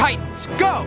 Titans, go!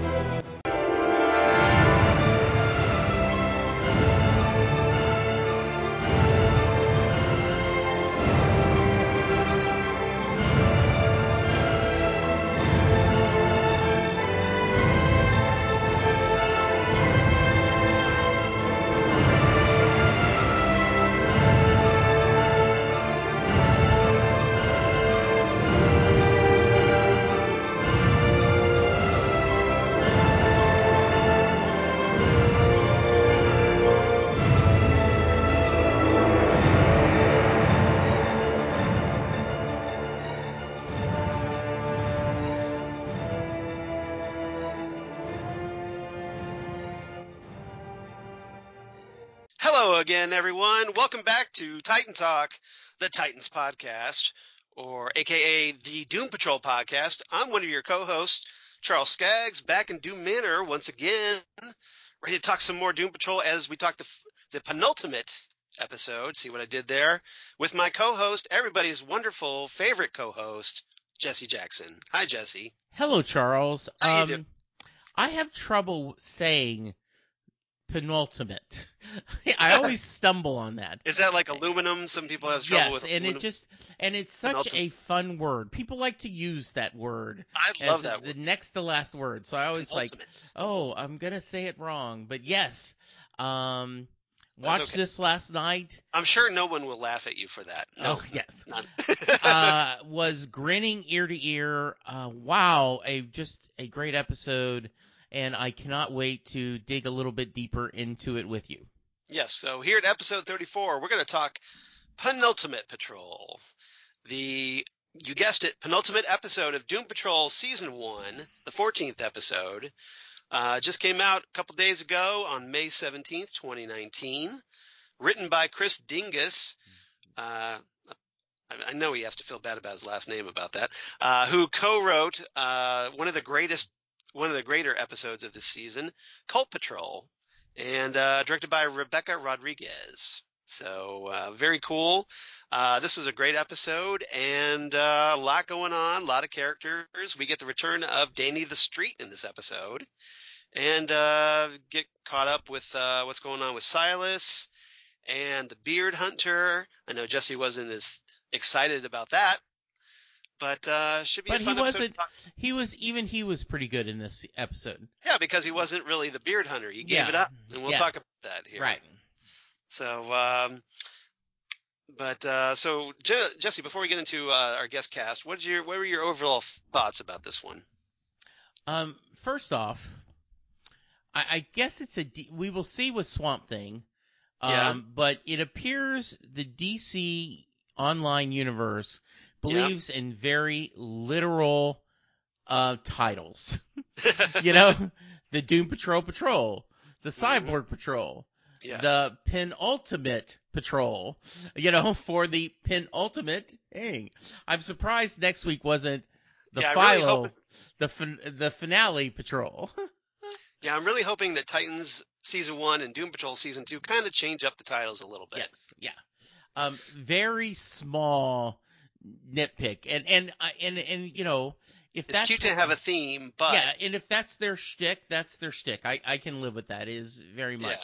Hello again, everyone. Welcome back to Titan Talk, the Titans podcast, or AKA the Doom Patrol podcast. I'm one of your co-hosts, Charles Skaggs, back in Doom Manor once again, ready to talk some more Doom Patrol as we talk the penultimate episode. See what I did there? With my co-host, everybody's wonderful favorite co-host, Jesse Jackson. Hi, Jesse. Hello, Charles. How you doing? I have trouble saying penultimate. I always stumble on that. Is that like aluminum? Some people have trouble with aluminum. It's such a fun word. People like to use that word. I love that the word. next to last word. So I always I'm going to say it wrong. But yes, watched this last night. I'm sure no one will laugh at you for that. No. Oh, yes. None. Was grinning ear to ear. Wow, just a great episode. And I cannot wait to dig a little bit deeper into it with you. Yes, so here at episode 34, we're going to talk Penultimate Patrol. You guessed it, penultimate episode of Doom Patrol Season 1, the 14th episode. Just came out a couple days ago on May 17th, 2019. Written by Chris Dingus. I know he has to feel bad about his last name about that. Who co-wrote one of the greater episodes of this season, Cult Patrol, and directed by Rebecca Rodriguez. So very cool. This was a great episode, and a lot going on, a lot of characters. We get the return of Danny the Street in this episode, and get caught up with what's going on with Silas and the Beard Hunter. I know Jesse wasn't as excited about that. But should be a fun episode. He was pretty good in this episode. Yeah, because he wasn't really the beard hunter. He gave it up, and we'll talk about that here. Right. So, so Jesse, before we get into our guest cast, what were your overall thoughts about this one? First off, I guess we will see with Swamp Thing. But it appears the DC online universe believes in very literal titles. The Doom Patrol, the Cyborg Patrol, the Penultimate Patrol, for the penultimate thing. I'm surprised next week wasn't the the finale patrol. Yeah, I'm really hoping that Titans Season 1 and Doom Patrol Season 2 kind of change up the titles a little bit. Yes, yeah. Very small nitpick, and if it's cute to have a theme, but and if that's their shtick, that's their shtick. I can live with that. It is very much.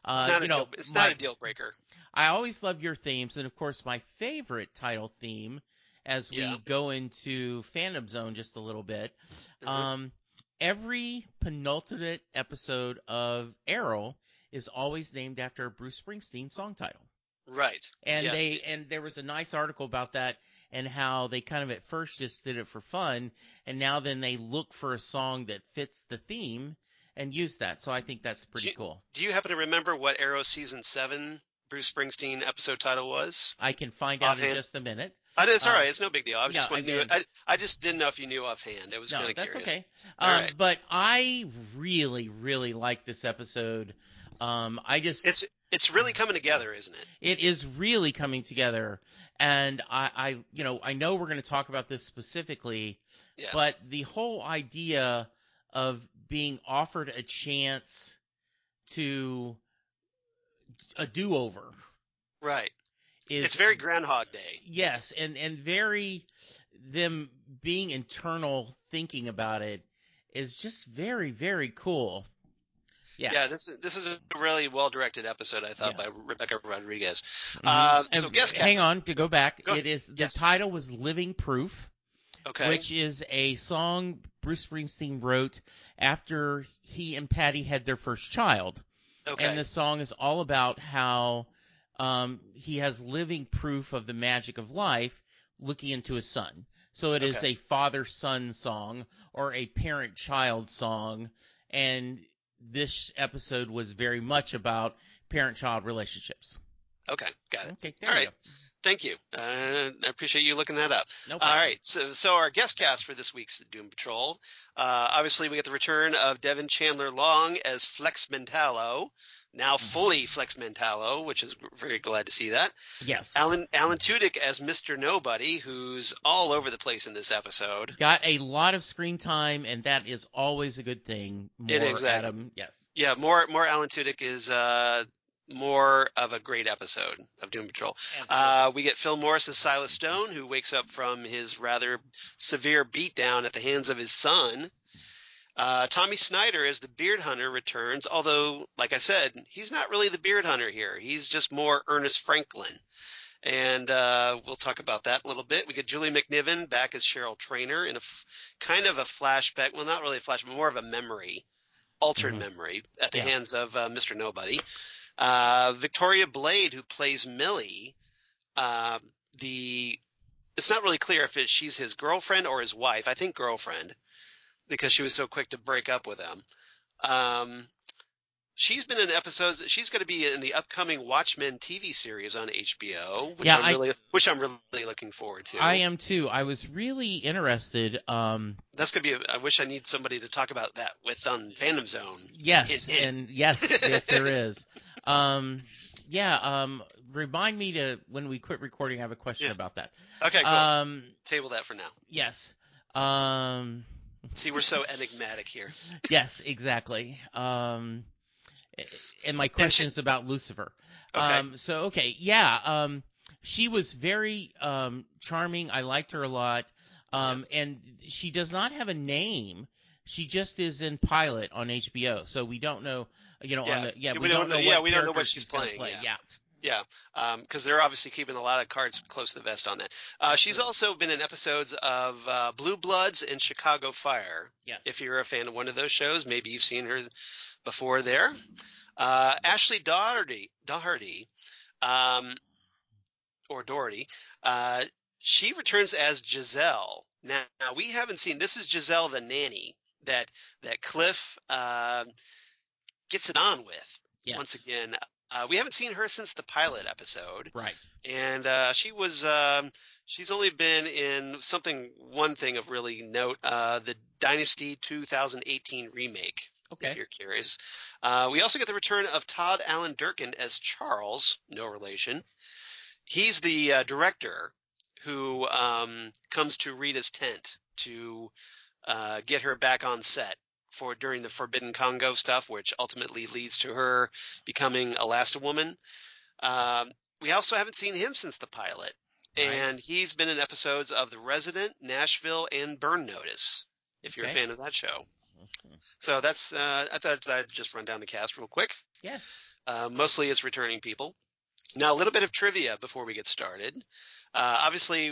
It's not a deal breaker. I always love your themes, and of course, my favorite title theme, as we go into Fandom Zone just a little bit. Every penultimate episode of Arrow is always named after a Bruce Springsteen song title. Right. And there was a nice article about that, and how they kind of at first just did it for fun, and now then they look for a song that fits the theme and use that. So I think that's pretty cool. Do you happen to remember what Arrow Season 7 Bruce Springsteen episode title was? I can find out in just a minute. It's all right. It's no big deal. I just didn't know if you knew offhand. I was kind of curious. That's okay. Right. But I really, really like this episode. It's really coming together, isn't it? It is really coming together. And I know we're going to talk about this specifically, but the whole idea of being offered a chance to a do-over. Right. It's very Groundhog Day. Yes, and very them being internal thinking about it is just very, very cool. Yeah, this is a really well-directed episode, I thought, by Rebecca Rodriguez. Mm-hmm. So guest cast. Hang on, to go back. Go It is the title was Living Proof, which is a song Bruce Springsteen wrote after he and Patty had their first child. Okay. And the song is all about how he has living proof of the magic of life looking into his son. So it is a father-son song or a parent-child song, and this episode was very much about parent-child relationships. Okay, got it. Okay, all right. Go. Thank you. I appreciate you looking that up. No problem. All right, so our guest cast for this week's Doom Patrol, obviously we get the return of Devan Chandler Long as Flex Mentallo, now fully Flex Mentallo, which is very glad to see that. Yes. Alan Tudyk as Mr. Nobody, who's all over the place in this episode. Got a lot of screen time, and that is always a good thing. More exactly. Adam, yes. Yeah, more Alan Tudyk is more of a great episode of Doom Patrol. We get Phil Morris as Silas Stone, who wakes up from his rather severe beatdown at the hands of his son. Tommy Snider as the Beard Hunter returns, although, like I said, he's not really the Beard Hunter here. He's just more Ernest Franklin. And we'll talk about that a little bit. We get Julie McNiven back as Cheryl Traynor in a kind of a flashback. Well, not really a flashback, but more of a memory, altered memory at the hands of Mr. Nobody. Victoria Blade, who plays Millie, it's not really clear if she's his girlfriend or his wife. I think girlfriend, because she was so quick to break up with him. She's been in episodes. She's going to be in the upcoming Watchmen TV series on HBO, which I'm really looking forward to. I am too. I was really interested. That's going to be. I wish I need somebody to talk about that with on Fandom Zone. Yes, yes, there is. Remind me to when we quit recording. I have a question about that. Okay, cool. Table that for now. Yes. See, we're so enigmatic here. Yes, exactly. And my question is about Lucifer. Okay. She was very charming. I liked her a lot. And she does not have a name. She just is in pilot on HBO, so we don't know. We don't know what she's playing. Play. Yeah, because they're obviously keeping a lot of cards close to the vest on that. She's also been in episodes of Blue Bloods and Chicago Fire. Yes. If you're a fan of one of those shows, maybe you've seen her before there. Ashley Doherty, or Doherty, she returns as Giselle. Now we haven't seen. This is Giselle the nanny that Cliff gets it on with. Yes. Once again. We haven't seen her since the pilot episode. Right. And she's only been in one thing of really note, the Dynasty 2018 remake, if you're curious. We also get the return of Todd Allen Durkin as Charles, no relation. He's the director who comes to Rita's tent to get her back on set during the Forbidden Congo stuff, which ultimately leads to her becoming Elasti-Woman. We also haven't seen him since the pilot, and he's been in episodes of The Resident, Nashville, and Burn Notice, if you're a fan of that show. So that's I thought I'd just run down the cast real quick. Yes. Mostly it's returning people. Now, a little bit of trivia before we get started. Obviously,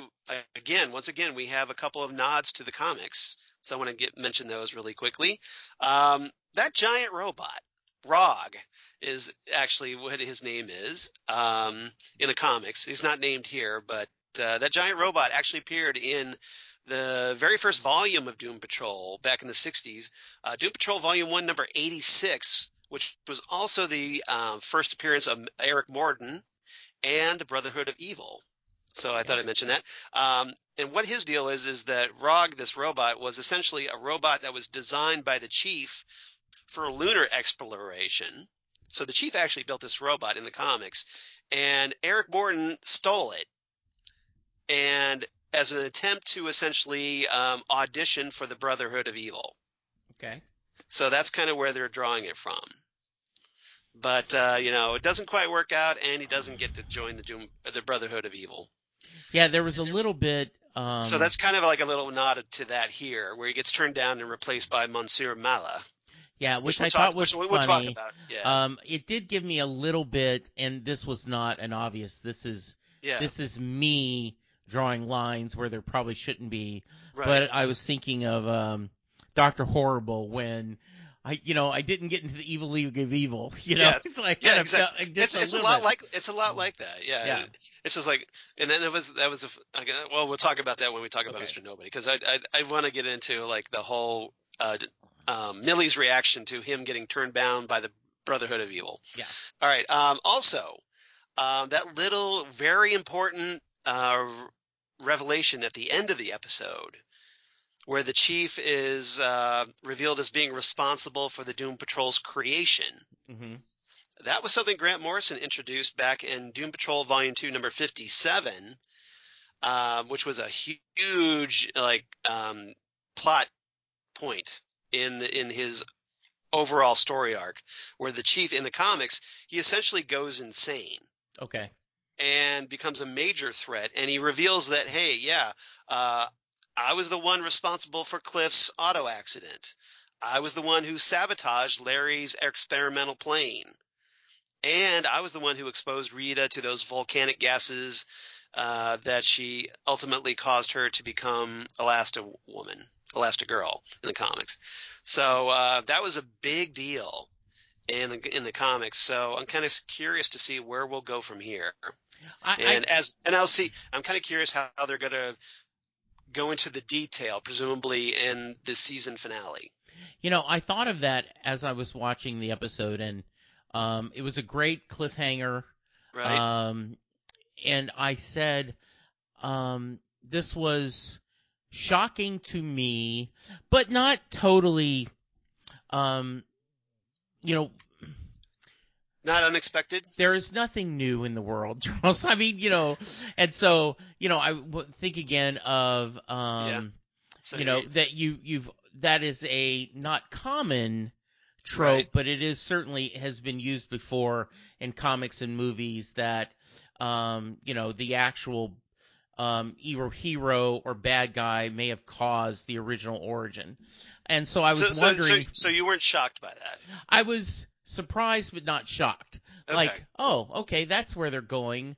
once again, we have a couple of nods to the comics. So I want to mention those really quickly. That giant robot, Rog, is actually what his name is in the comics. He's not named here, but that giant robot actually appeared in the very first volume of Doom Patrol back in the 60s. Doom Patrol Volume 1, number 86, which was also the first appearance of Eric Morden and the Brotherhood of Evil. So I thought I'd mention that. And what his deal is that Rog, this robot, was essentially a robot that was designed by the chief for lunar exploration. So the chief actually built this robot in the comics, and Eric Morton stole it, and as an attempt to essentially audition for the Brotherhood of Evil. Okay. So that's kind of where they're drawing it from. But it doesn't quite work out, and he doesn't get to join the Brotherhood of Evil. Yeah, there was a little bit So that's kind of like a little nod to that here, where he gets turned down and replaced by Monsieur Mala. Yeah, which I thought was funny. We'll talk about. Yeah. It did give me a little bit, and this was not an obvious. This is me drawing lines where there probably shouldn't be. Right. But I was thinking of Dr. Horrible when I didn't get into the Evil League of Evil. Yes. It's like exactly. It's a lot like that. Yeah. Yeah. It's just like, and then well, we'll talk about that when we talk about Mr. Nobody, because I want to get into like the whole Millie's reaction to him getting turned down by the Brotherhood of Evil. Yeah. All right. Also, that little very important revelation at the end of the episode, where the chief is revealed as being responsible for the Doom Patrol's creation. Mm-hmm. That was something Grant Morrison introduced back in Doom Patrol Volume 2, number 57, which was a huge plot point in his overall story arc, where the chief in the comics, he essentially goes insane. Okay. And becomes a major threat, and he reveals that, hey, I was the one responsible for Cliff's auto accident. I was the one who sabotaged Larry's experimental plane. And I was the one who exposed Rita to those volcanic gases that ultimately caused her to become Elastigirl in the comics. So that was a big deal in the comics. So I'm kind of curious to see where we'll go from here. I'm kind of curious how they're going to go into the detail, presumably in the season finale. I thought of that as I was watching the episode, and it was a great cliffhanger. Right. And I said, this was shocking to me, but not totally, not unexpected. There is nothing new in the world, Charles. I mean, and so, I think again of, that that is a not common trope, right. But it is certainly has been used before in comics and movies that, the actual either hero or bad guy may have caused the original origin. And so I was wondering. So you weren't shocked by that? I was surprised but not shocked. Okay. Like, oh, okay, that's where they're going.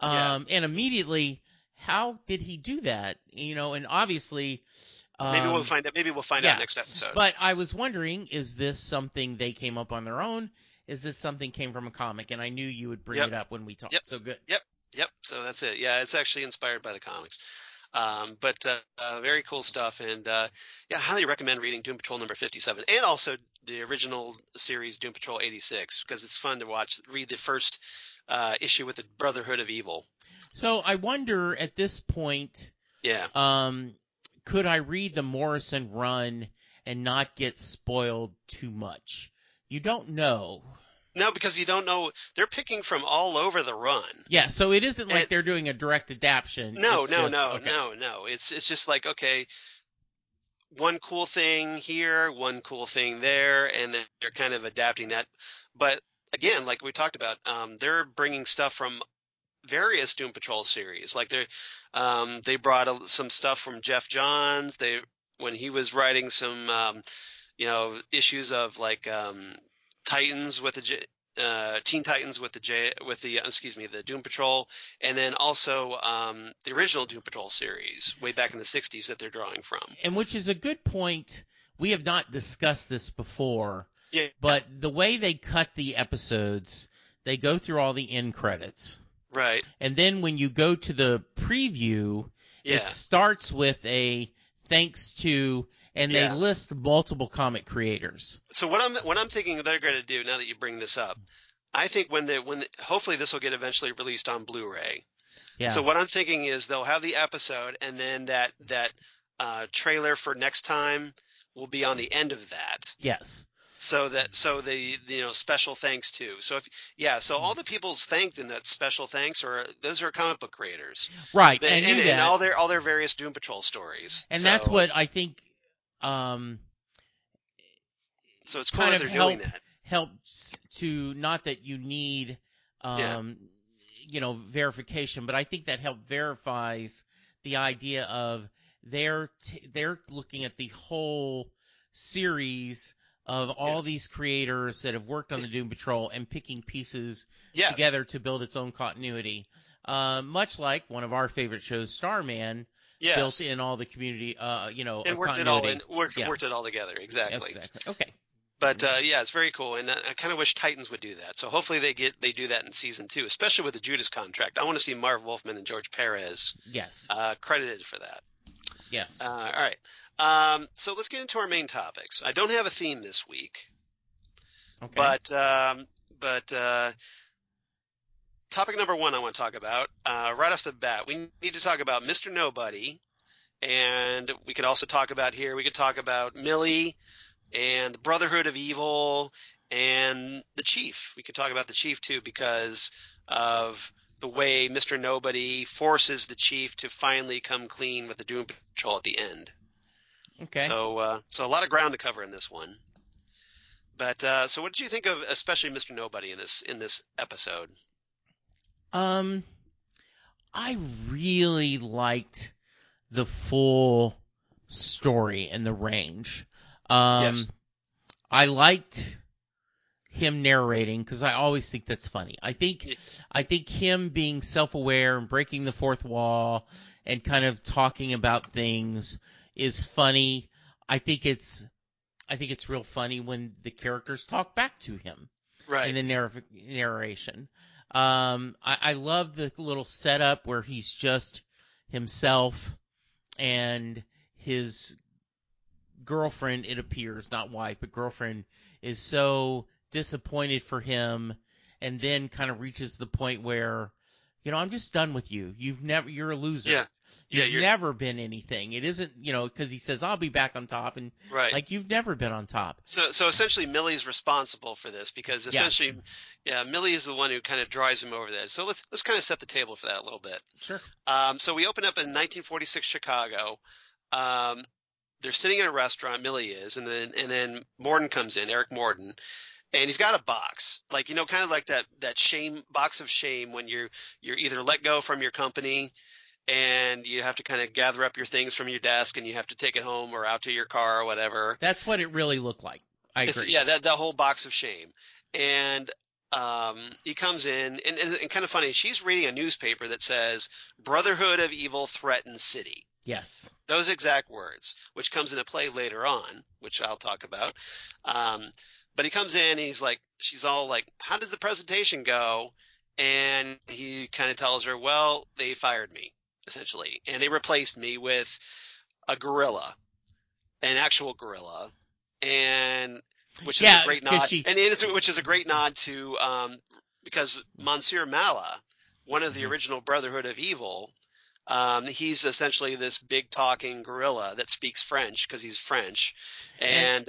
And immediately, how did he do that? And obviously, maybe we'll find out. Maybe we'll find out next episode. But I was wondering, is this something they came up on their own? Is this something came from a comic? And I knew you would bring it up when we talked. Yep. So good. Yep. So that's it. Yeah, it's actually inspired by the comics. But very cool stuff, and I highly recommend reading Doom Patrol number 57, and also the original series Doom Patrol 86, because it's fun to read the first issue with the Brotherhood of Evil. So I wonder at this point, could I read the Morrison run and not get spoiled too much? You don't know. No, because you don't know. They're picking from all over the run. Yeah, so it isn't like they're doing a direct adaptation. No. It's just like, okay, one cool thing here, one cool thing there, and then they're kind of adapting that. But again, like we talked about, they're bringing stuff from various Doom Patrol series. Like they brought some stuff from Jeff Johns. When he was writing some, issues of like Titans with the Teen Titans with the Doom Patrol, and then also the original Doom Patrol series way back in the 60s that they're drawing from. And which is a good point. We have not discussed this before. Yeah. But the way they cut the episodes, they go through all the end credits. Right. And then when you go to the preview, it starts with a thanks to, and they list multiple comic creators. So what I'm thinking they're going to do, now that you bring this up, I think when hopefully this will get eventually released on Blu-ray. Yeah. So what I'm thinking is they'll have the episode, and then that trailer for next time will be on the end of that. Yes. So the special thanks to. So all the people's thanked in that special thanks those are comic book creators. Right. And all their various Doom Patrol stories. And that's what I think so it's cool that they're doing that. Helps to, not that you need verification, but I think that verifies the idea of they're looking at the whole series of all these creators that have worked on the Doom Patrol and picking pieces together to build its own continuity. Much like one of our favorite shows, Starman, built in all the community, and worked continuity. Worked it all together. Exactly. Okay. But it's very cool, and I kind of wish Titans would do that. So hopefully they do that in season 2, especially with the Judas contract. I want to see Marv Wolfman and George Perez credited for that. Yes. All right. So let's get into our main topics. I don't have a theme this week. Okay. But topic number 1 I want to talk about right off the bat. We need to talk about Mr. Nobody, and we could also talk about here. We could talk about Millie and the Brotherhood of Evil and the Chief. We could talk about the Chief too because of the way Mr. Nobody forces the Chief to finally come clean with the Doom Patrol at the end. Okay. So a lot of ground to cover in this one. But so what did you think of especially Mr. Nobody in this episode? I really liked the full story and the range. Yes. I liked him narrating because I always think that's funny. I think him being self-aware and breaking the fourth wall and kind of talking about things is funny. I think it's real funny when the characters talk back to him in the narration. I love the little setup where he's just himself and his girlfriend, it appears, not wife, but girlfriend, is so disappointed for him and then kind of reaches the point where, I'm just done with you. You're a loser. Yeah. You've never been anything. It isn't, because he says, I'll be back on top. And like, you've never been on top. So essentially Millie's responsible for this because essentially, Millie is the one who kind of drives him over there. So let's kind of set the table for that a little bit. Sure. So we open up in 1946 Chicago. They're sitting in a restaurant, Millie is, and then Morden comes in, Eric Morden, and he's got a box, like, kind of like that shame box of shame when you're either let go from your company and you have to kind of gather up your things from your desk and you have to take it home or out to your car or whatever. That's what it really looked like. I agree. That whole box of shame. And he comes in and kind of funny, she's reading a newspaper that says Brotherhood of Evil threatens city. Yes. Those exact words, which comes into play later on, which I'll talk about. But he comes in, she's all like, how does the presentation go? And he kind of tells her, well, they fired me, essentially. And they replaced me with a gorilla, an actual gorilla. And which is a great nod. Which is a great nod to because Monsieur Mala, one of the original Brotherhood of Evil, he's essentially this big talking gorilla that speaks French because he's French, and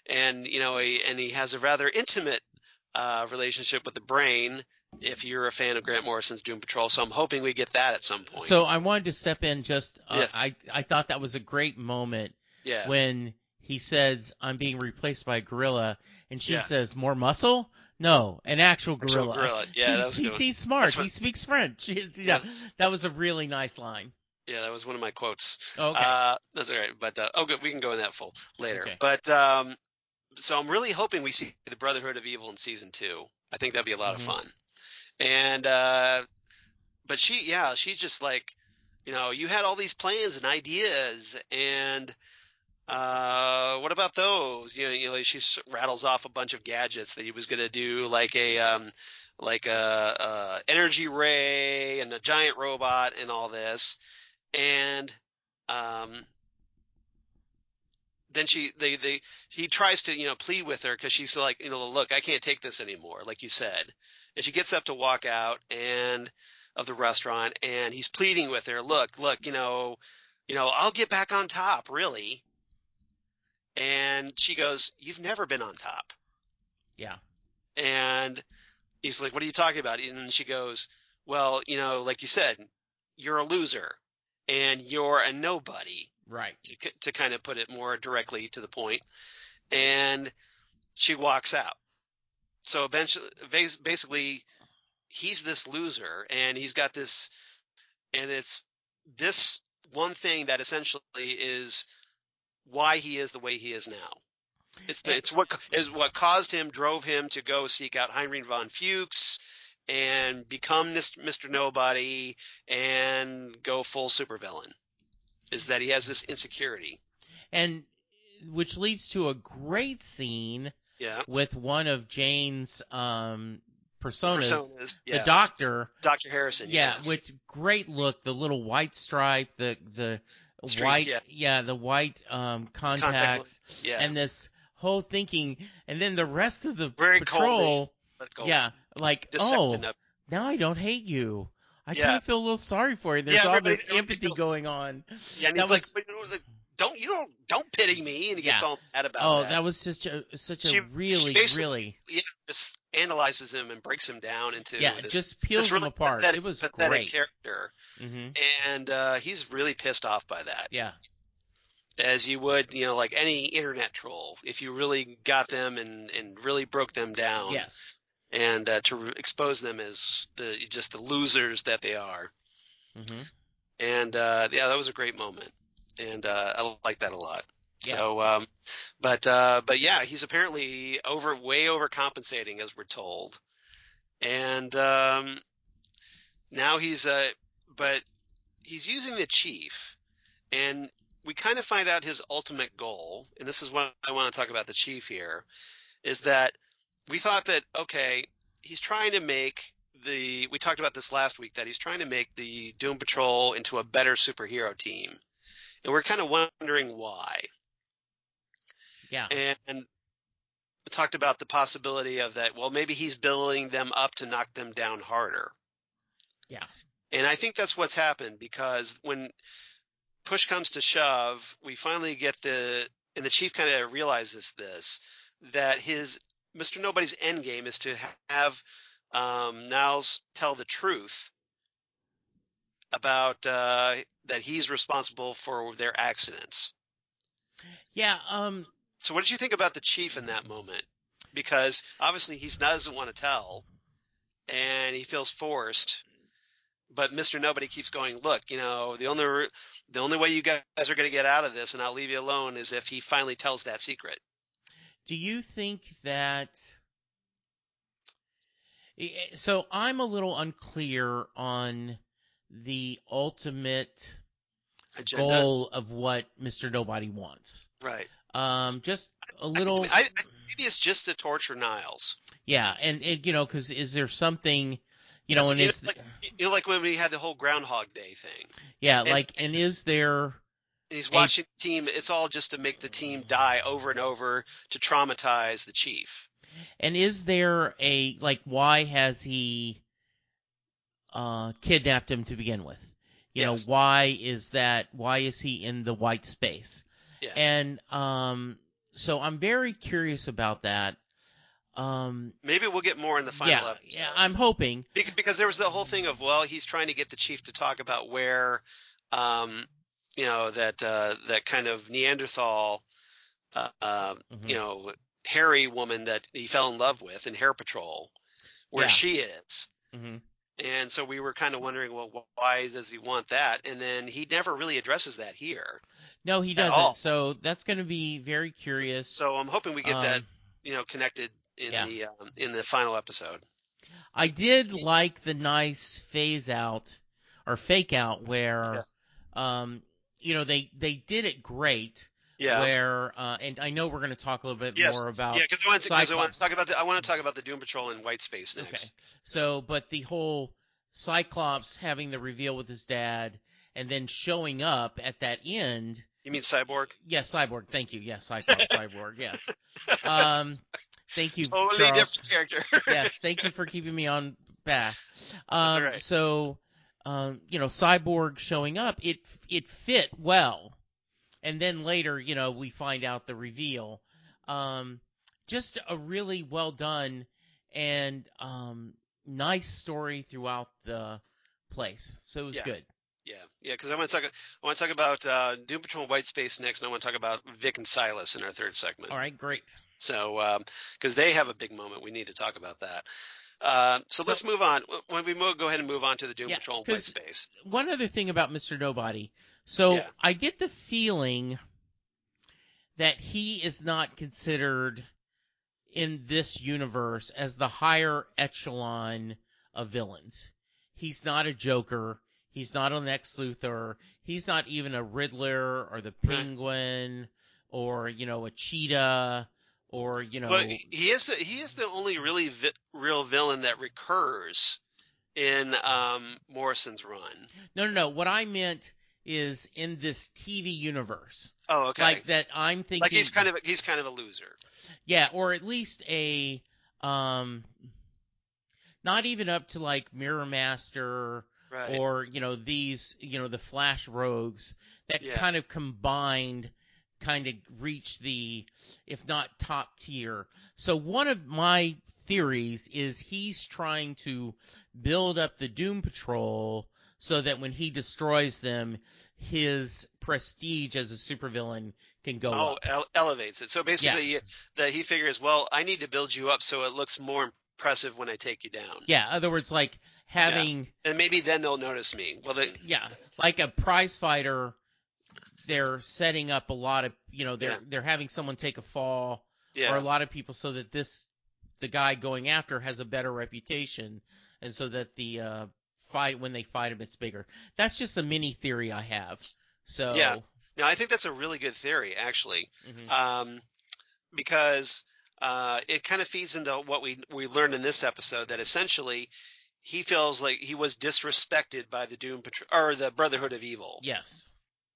he has a rather intimate relationship with the Brain. If you're a fan of Grant Morrison's Doom Patrol, so I'm hoping we get that at some point. So I wanted to step in. I thought that was a great moment. Yeah. When he says, "I'm being replaced by a gorilla," and she says, "More muscle." No, an actual gorilla. Yeah, he's smart. He speaks French. That was a really nice line. Yeah, that was one of my quotes. Okay. That's all right. But good. We can go in that full later. Okay. But so I'm really hoping we see the Brotherhood of Evil in season 2. I think that'd be a lot of fun. And but she's just like, you had all these plans and ideas, and what about those? She rattles off a bunch of gadgets that he was going to do, like a energy ray and a giant robot and all this. And then he tries to plead with her because she's like, look, I can't take this anymore, like you said. And she gets up to walk out of the restaurant, and he's pleading with her, look, I'll get back on top, really. And she goes, you've never been on top. Yeah. And he's like, what are you talking about? And she goes, well, like you said, you're a loser and you're a nobody. Right. To kind of put it more directly to the point. And she walks out. So eventually, basically, he's this loser, and he's got this, and it's this one thing that essentially is why he is the way he is now. It's what drove him to go seek out Heinrich von Fuchs and become Mr. Nobody and go full supervillain, is that he has this insecurity. And which leads to a great scene with one of Jane's personas, the Doctor. Dr. Harrison. Yeah, which great look, the little white stripe, the white, the white contacts, and this whole thinking, and then the rest of the patrol, like, now I don't hate you. I kind of feel a little sorry for you. There's all this empathy going on. Yeah, and he's like, don't pity me, and he gets all mad about that. Oh, that was such a really just analyzes him and breaks him down into this, just peels him apart. It was great character, and he's really pissed off by that. Yeah. As you would, like any internet troll, if you really got them and really broke them down. Yes. And to expose them as the losers that they are. Mm-hmm. And that was a great moment, and I like that a lot. Yeah. So, but yeah, he's apparently way overcompensating, as we're told, and now he's using the chief, and we kind of find out his ultimate goal, and this is what I want to talk about the chief here, is that we thought that, okay, he's trying to make we talked about this last week, that he's trying to make the Doom Patrol into a better superhero team, and we're kind of wondering why. Yeah. And we talked about the possibility of that, well, maybe he's building them up to knock them down harder. Yeah. And I think that's what's happened, because when push comes to shove, we finally get and the chief kind of realizes this, that Mr. Nobody's end game is to have Niles tell the truth about that he's responsible for their accidents. Yeah. So what did you think about the chief in that moment? Because obviously he doesn't want to tell, and he feels forced. But Mr. Nobody keeps going, look, the only way you guys are going to get out of this, and I'll leave you alone, is if he finally tells that secret. Do you think that – so I'm a little unclear on the ultimate goal of what Mr. Nobody wants. Right. Just a little – maybe it's just to torture Niles. Yeah, and because is there something – and it's like when we had the whole Groundhog Day thing. Yeah, and is there – he's watching the team. It's all just to make the team die over and over, to traumatize the chief. And is there why has he kidnapped him to begin with? Yes. Why is he in the white space? Yeah. And so I'm very curious about that. Maybe we'll get more in the final episode. Yeah, I'm hoping. Because there was the whole thing of, he's trying to get the chief to talk about where that kind of Neanderthal, hairy woman that he fell in love with in Hair Patrol, where she is. Mm-hmm. And so we were kind of wondering, well, why does he want that? And then he never really addresses that here. No, he doesn't. So that's going to be very curious. So I'm hoping we get that, connected in the final episode. I did like the nice phase out or fake out where, they did it great. Yeah. Where and I know we're going to talk a little bit more about. Yeah, because I want to talk about the Doom Patrol in white space next. Okay. So, but the whole Cyclops having the reveal with his dad and then showing up at that end. You mean Cyborg? Yes, Cyborg. Thank you. Yes, Cyclops, Cyborg. Yes. Thank you, totally Charles. Different character. Yes, thank you for keeping me on back. That's all right. So, Cyborg showing up, it fit well. And then later, we find out the reveal. Just a really well done and nice story throughout the place. So it was good. Yeah, because I want to talk about Doom Patrol White Space next, and I want to talk about Vic and Silas in our third segment. All right, great. So, because they have a big moment, we need to talk about that. So let's move on. When we go ahead and move on to the Doom Patrol White Space. One other thing about Mr. Nobody. So I get the feeling that he is not considered in this universe as the higher echelon of villains. He's not a Joker. He's not an Lex Luthor. He's not even a Riddler or the Penguin or, a Cheetah or, But he is the only really real villain that recurs in Morrison's run. No. What I meant is in this TV universe. Oh, okay. Like that, I'm thinking. Like he's kind of a loser. Yeah, or at least a not even up to like Mirror Master or these the Flash Rogues that kind of combined kind of reach the, if not top tier. So one of my theories is he's trying to build up the Doom Patrol so that when he destroys them, his prestige as a supervillain can go up. Elevates it. So basically that he figures, well, I need to build you up so it looks more impressive when I take you down. Yeah, in other words, like having... And maybe then they'll notice me. Well, like a prize fighter, they're setting up a lot of, they're having someone take a fall or a lot of people so that the guy going after has a better reputation and so that the when they fight him, it's bigger. That's just a mini theory I have. So no, I think that's a really good theory, actually, because it kind of feeds into what we learned in this episode, that essentially he feels like he was disrespected by the Doom Patrol or the Brotherhood of Evil. Yes,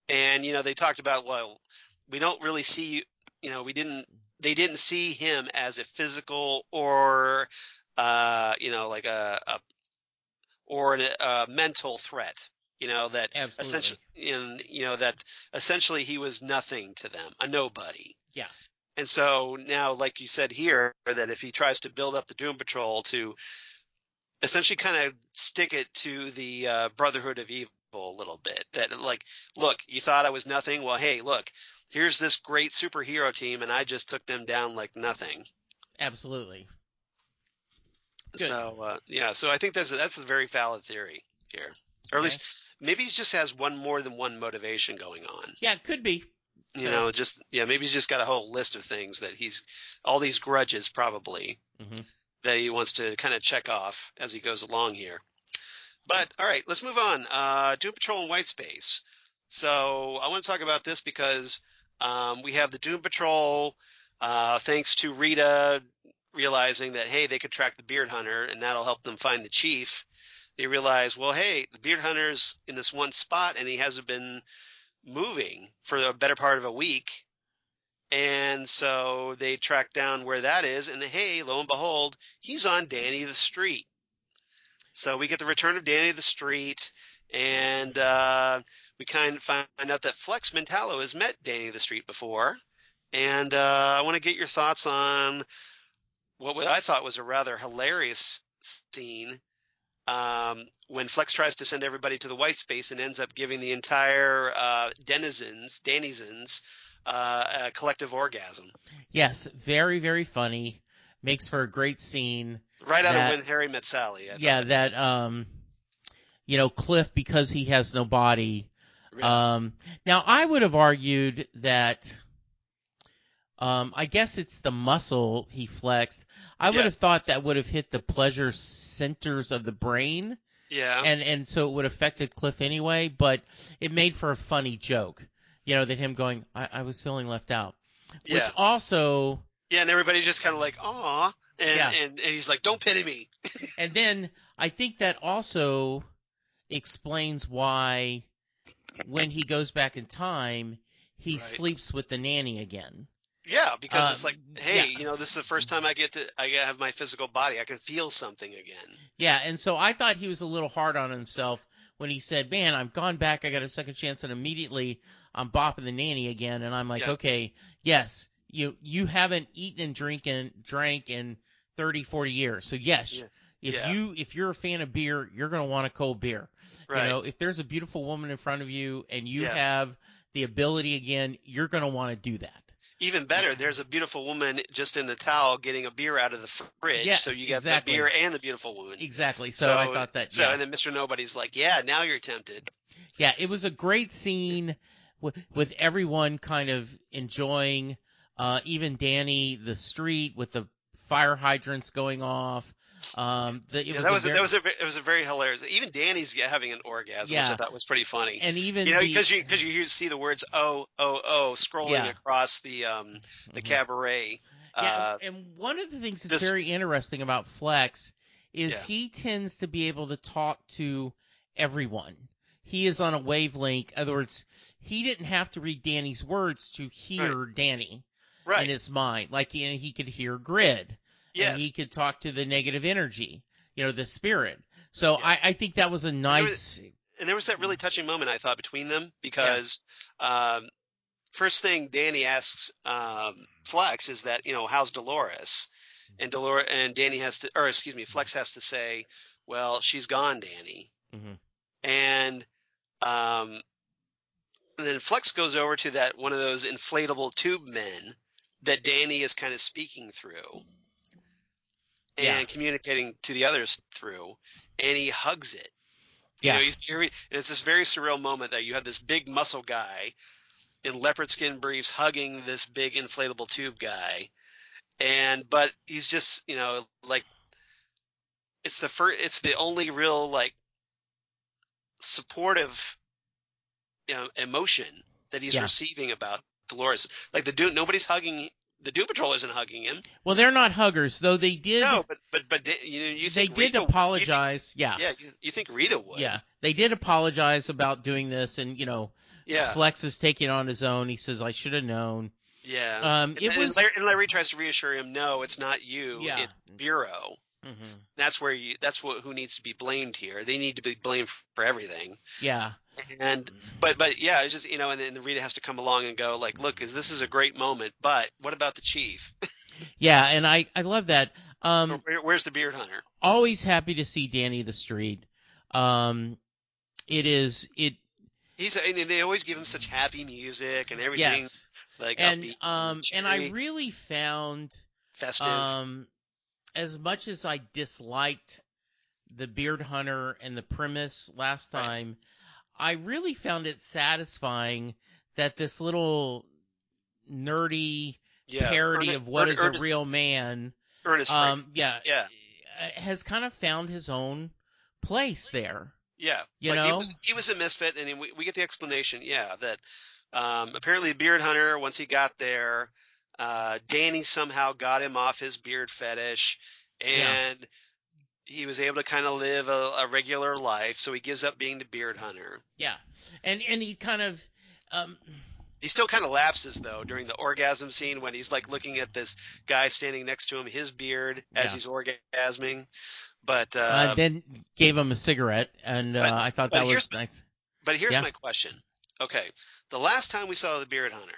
and they talked about, well, we don't really see, they didn't see him as a physical or like a mental threat, that essentially, that essentially he was nothing to them, a nobody. Yeah. And so now, like you said here, that if he tries to build up the Doom Patrol to essentially kind of stick it to the Brotherhood of Evil a little bit, that like, look, you thought I was nothing. Well, hey, look, here's this great superhero team, and I just took them down like nothing. Absolutely. Good. So, so I think that's a very valid theory here. Or at least maybe he just has more than one motivation going on. Yeah, it could be. Maybe he's just got a whole list of things that all these grudges probably that he wants to kind of check off as he goes along here. But, all right, let's move on. Doom Patrol in White Space. So I want to talk about this because we have the Doom Patrol, thanks to Rita realizing that, hey, they could track the Beard Hunter, and that'll help them find the chief. They realize, well, hey, the Beard Hunter's in this one spot, and he hasn't been moving for the better part of a week. And so they track down where that is, and hey, lo and behold, he's on Danny the Street. So we get the return of Danny the Street, and we kind of find out that Flex Mentallo has met Danny the Street before. And I want to get your thoughts on what I thought was a rather hilarious scene when Flex tries to send everybody to the white space and ends up giving the entire denizens a collective orgasm. Yes, very, very funny. Makes for a great scene. Right out of When Harry Met Sally. Cliff, because he has no body. Really? Now, I would have argued that I guess it's the muscle he flexed. I would have thought that would have hit the pleasure centers of the brain. Yeah. And so it would have affected Cliff anyway, but it made for a funny joke. That him going, I was feeling left out. Yeah. Which also... Yeah, and everybody just kind of like, aw. And he's like, don't pity me. And then I think that also explains why when he goes back in time, he sleeps with the nanny again. Yeah, because it's like, hey, this is the first time I have my physical body. I can feel something again. Yeah, and so I thought he was a little hard on himself when he said, man, I've gone back, I got a second chance, and immediately I'm bopping the nanny again. And I'm like, okay, yes, you haven't eaten and drank in 30, 40 years. So yes, if you're a fan of beer, you're going to want a cold beer. Right. If there's a beautiful woman in front of you and you have the ability again, you're going to want to do that. Even better, there's a beautiful woman just in the towel getting a beer out of the fridge, so you get the beer and the beautiful woman. Exactly. So I thought that. So and then Mr. Nobody's like, yeah, now you're tempted. Yeah, it was a great scene with everyone kind of enjoying, even Danny the street with the fire hydrants going off. It was a very hilarious. Even Danny's having an orgasm, which I thought was pretty funny. And even because you see the words "oh oh oh" scrolling across the cabaret. And one of the things that's very interesting about Flex is he tends to be able to talk to everyone. He is on a wavelength. In other words, he didn't have to read Danny's words to hear Danny in his mind. Like he could hear Grid. Yes. And he could talk to the negative energy, the spirit. So I think that was a nice. And there was that really touching moment, I thought, between them because first thing Danny asks Flex is that, how's Dolores? And Danny Flex has to say, well, she's gone, Danny. Mm-hmm. And then Flex goes over to that one of those inflatable tube men that Danny is kind of speaking through and communicating to the others through, and he hugs it. Yeah. And it's this very surreal moment that you have this big muscle guy in leopard skin briefs hugging this big inflatable tube guy. But he's just, it's the only real, supportive, emotion that he's receiving about Dolores. Like nobody's hugging. The Doom Patrol isn't hugging him. Well, they're not huggers, though they did. No, but you think they did apologize. You think Rita would? Yeah, they did apologize about doing this, and Flex is taking it on his own. He says, "I should have known." Yeah. And Larry tries to reassure him, "No, it's not you. Yeah. It's the Bureau." Mm-hmm. That's who needs to be blamed here. They need to be blamed for everything. Yeah. But it's just, and then Rita has to come along and go like, look, this is a great moment, but what about the chief? Yeah. And I love that. Where's the beard hunter? Always happy to see Danny the Street. They always give him such happy music and everything. Yes. Upbeat and I really found festive. As much as I disliked the beard hunter and the premise last time, I really found it satisfying that this little nerdy parody of what is a real man, Ernest has kind of found his own place there. Yeah, he was a misfit, and we get the explanation. Yeah, that apparently the beard hunter, once he got there, Danny somehow got him off his beard fetish, and he was able to kind of live a regular life. So he gives up being the beard hunter. Yeah, and he kind of he still kind of lapses though during the orgasm scene when he's like looking at this guy standing next to him, his beard as he's orgasming. But then gave him a cigarette, and I thought that was nice. But here's my question. Okay, the last time we saw the beard hunter,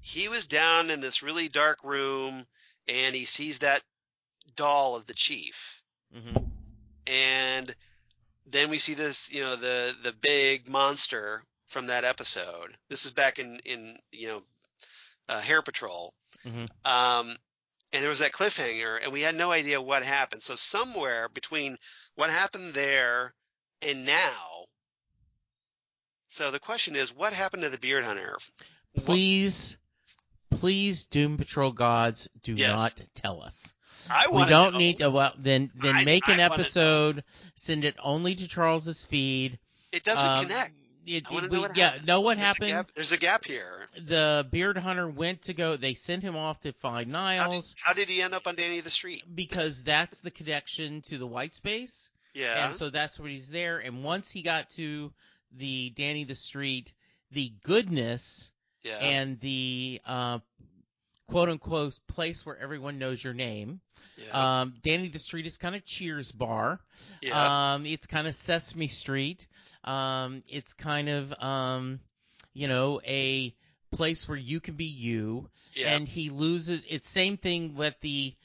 he was down in this really dark room, and he sees that doll of the chief. Mm-hmm. And then we see this, the big monster from that episode. This is back in Hair Patrol. Mm-hmm. And there was that cliffhanger, and we had no idea what happened. So somewhere between what happened there and now. So the question is, what happened to the beard hunter? Please, Doom Patrol gods, do not tell us. We don't need to. Well, then make an episode. Send it only to Charles's feed. It doesn't connect. Know what happened? There's a gap here. The beard hunter went to go. They sent him off to find Niles. How did he end up on Danny the Street? Because that's the connection to the white space. Yeah. And so that's what he's there. And once he got to the Danny the Street, the goodness and the quote unquote place where everyone knows your name. Yeah. Danny the Street is kind of Cheers bar. Yeah. It's kind of Sesame Street. It's kind of a place where you can be you. Yeah. And he loses. It's same thing with the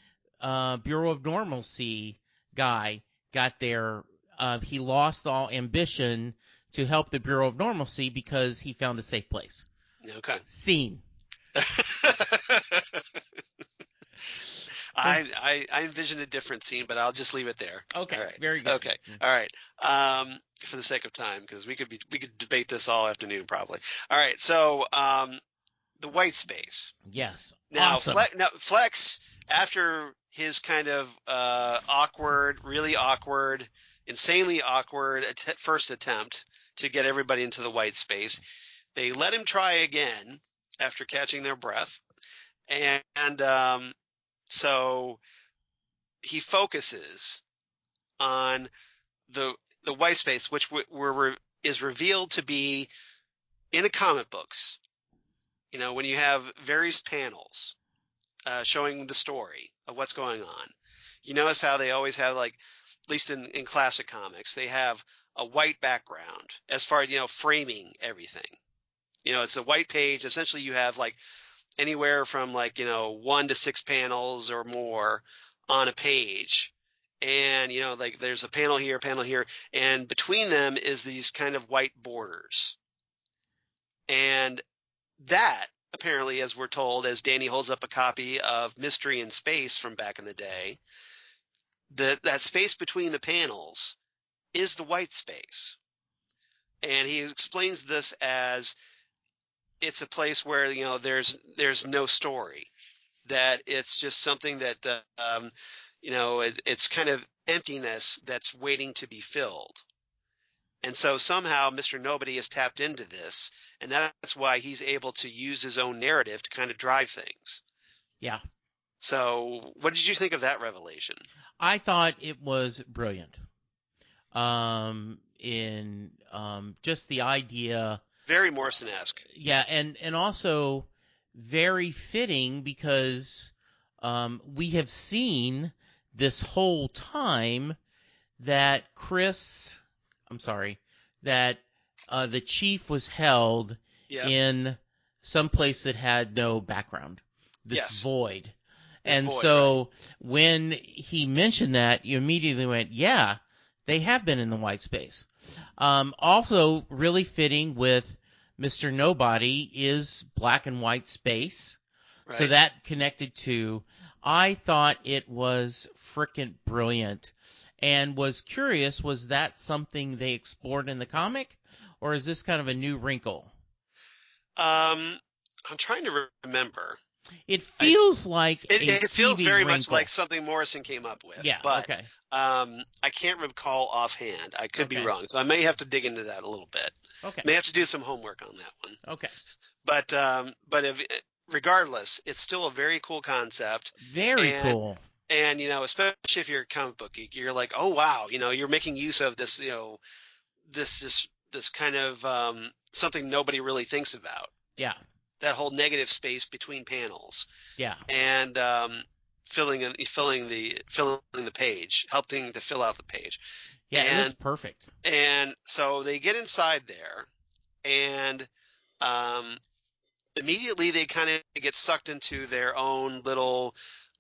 Bureau of Normalcy guy got there. He lost all ambition to help the Bureau of Normalcy because he found a safe place. Okay. Scene. I envision a different scene, but I'll just leave it there. Okay. All right. Very good. Okay. All right. for the sake of time, because we could debate this all afternoon probably. All right, so the white space. Yes. Now, Awesome. Flex, after his kind of awkward, really awkward, insanely awkward first attempt to get everybody into the white space, they let him try again after catching their breath, and so he focuses on the white space, which is revealed to be in the comic books. You know, when you have various panels showing the story of what's going on, you notice how they always have, like, at least in classic comics, they have a white background as far as, framing everything. It's a white page. Essentially, you have like anywhere from 1 to 6 panels or more on a page. And, like there's a panel here, and between them is these kind of white borders. And that, apparently, as we're told, as Danny holds up a copy of Mystery in Space from back in the day, that space between the panels is the white space. And he explains this as it's a place where, there's no story, that it's just something that, it's kind of emptiness that's waiting to be filled. And so somehow Mr. Nobody has tapped into this, and that's why he's able to use his own narrative to kind of drive things. Yeah. So what did you think of that revelation? I thought it was brilliant. In just the idea. Very Morrison-esque. Yeah, and also very fitting because we have seen this whole time that the chief was held in some place that had no background, this void. And so when he mentioned that, you immediately went, yeah, they have been in the white space. Also really fitting with Mr. Nobody is black and white space. Right. So that connected to, I thought it was frickin' brilliant, and was curious, was that something they explored in the comic, or is this kind of a new wrinkle? I'm trying to remember. It feels like it feels very wrinkle. Much like something Morrison came up with. Yeah, but, okay. I can't recall offhand. I could be wrong, so I may have to dig into that a little bit. Okay. May have to do some homework on that one. Okay. But regardless, it's still a very cool concept. Very cool. And, especially if you're a comic book geek, you're like, oh, wow, you're making use of this, this kind of something nobody really thinks about. Yeah. That whole negative space between panels. Yeah. And filling the page, helping to fill out the page. Yeah, it was perfect. And so they get inside there, and immediately they kind of get sucked into their own little,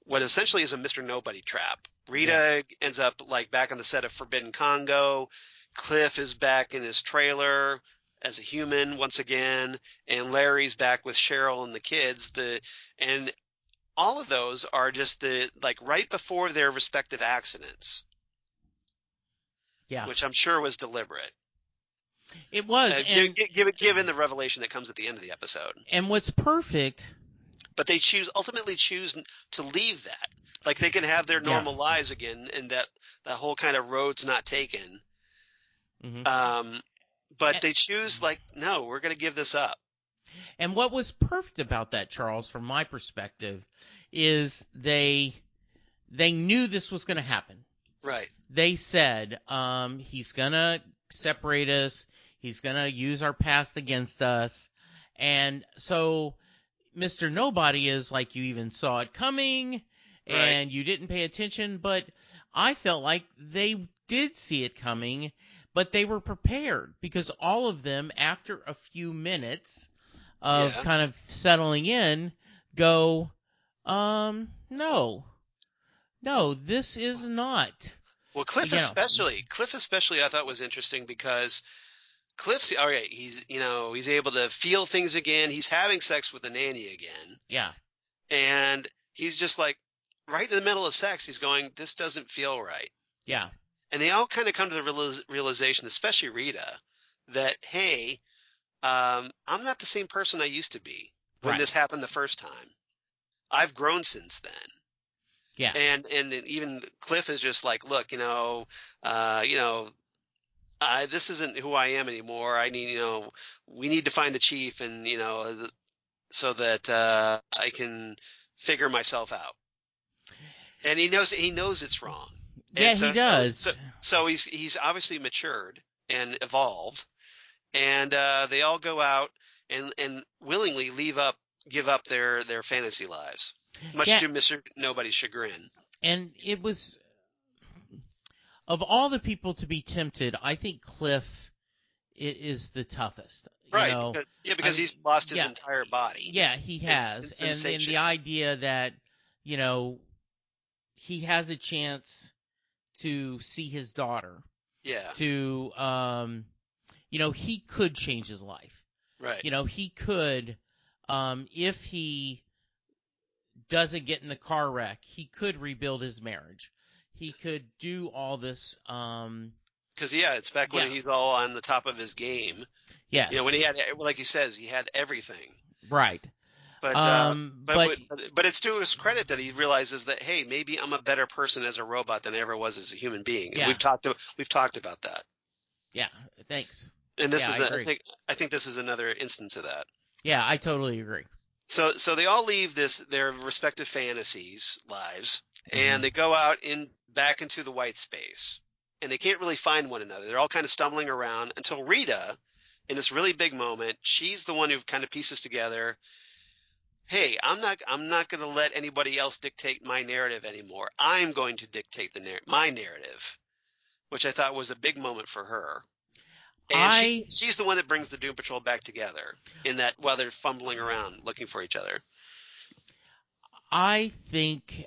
what essentially is a Mr. Nobody trap. Rita ends up back on the set of Forbidden Congo. Cliff is back in his trailer as a human once again, and Larry's back with Cheryl and the kids. And all of those are just right before their respective accidents. Yeah. Which I'm sure was deliberate. It was. Given the revelation that comes at the end of the episode. And what's perfect. But they ultimately choose to leave that. They can have their normal lives again, and that whole kind of road's not taken. Mm-hmm. But they choose, no, we're going to give this up. And what was perfect about that, Charles, from my perspective, is they knew this was going to happen. Right. They said, he's going to separate us. He's going to use our past against us. And so Mr. Nobody is like, you even saw it coming and you didn't pay attention. But I felt like they did see it coming, but they were prepared, because all of them, after a few minutes of kind of settling in, go, no, this is not. Well, Cliff especially I thought was interesting, because Cliff's all right. He's able to feel things again. He's having sex with the nanny again. Yeah. And he's just right in the middle of sex. He's going, this doesn't feel right. Yeah. And they all kind of come to the realization, especially Rita, that, hey, I'm not the same person I used to be when Right. this happened the first time. I've grown since then. Yeah. And even Cliff is just like, look, this isn't who I am anymore. I need, we need to find the chief, and so that I can figure myself out. And he knows it's wrong. Yeah, And he does. So he's obviously matured and evolved, and they all go out and willingly give up their fantasy lives, much to Mr. Nobody's chagrin. And it was, of all the people to be tempted, I think Cliff is the toughest. Right, because he's lost his entire body. Yeah, he has. And the idea that, he has a chance to see his daughter. Yeah. To, he could change his life. Right. He could, if he doesn't get in the car wreck, he could rebuild his marriage. He could do all this. Because it's back when he's all on the top of his game. Yes. When he had, like he says, he had everything. Right. But it's to his credit that he realizes that, hey, maybe I'm a better person as a robot than I ever was as a human being. And we've talked about that. Yeah. Thanks. And this I think this is another instance of that. Yeah, I totally agree. So they all leave their respective fantasies lives, and they go out back into the white space, and they can't really find one another. They're all kind of stumbling around until Rita, in this really big moment, she's the one who kind of pieces together, hey, I'm not going to let anybody else dictate my narrative anymore. I'm going to dictate my narrative, which I thought was a big moment for her. And she's the one that brings the Doom Patrol back together in that while they're fumbling around looking for each other. I think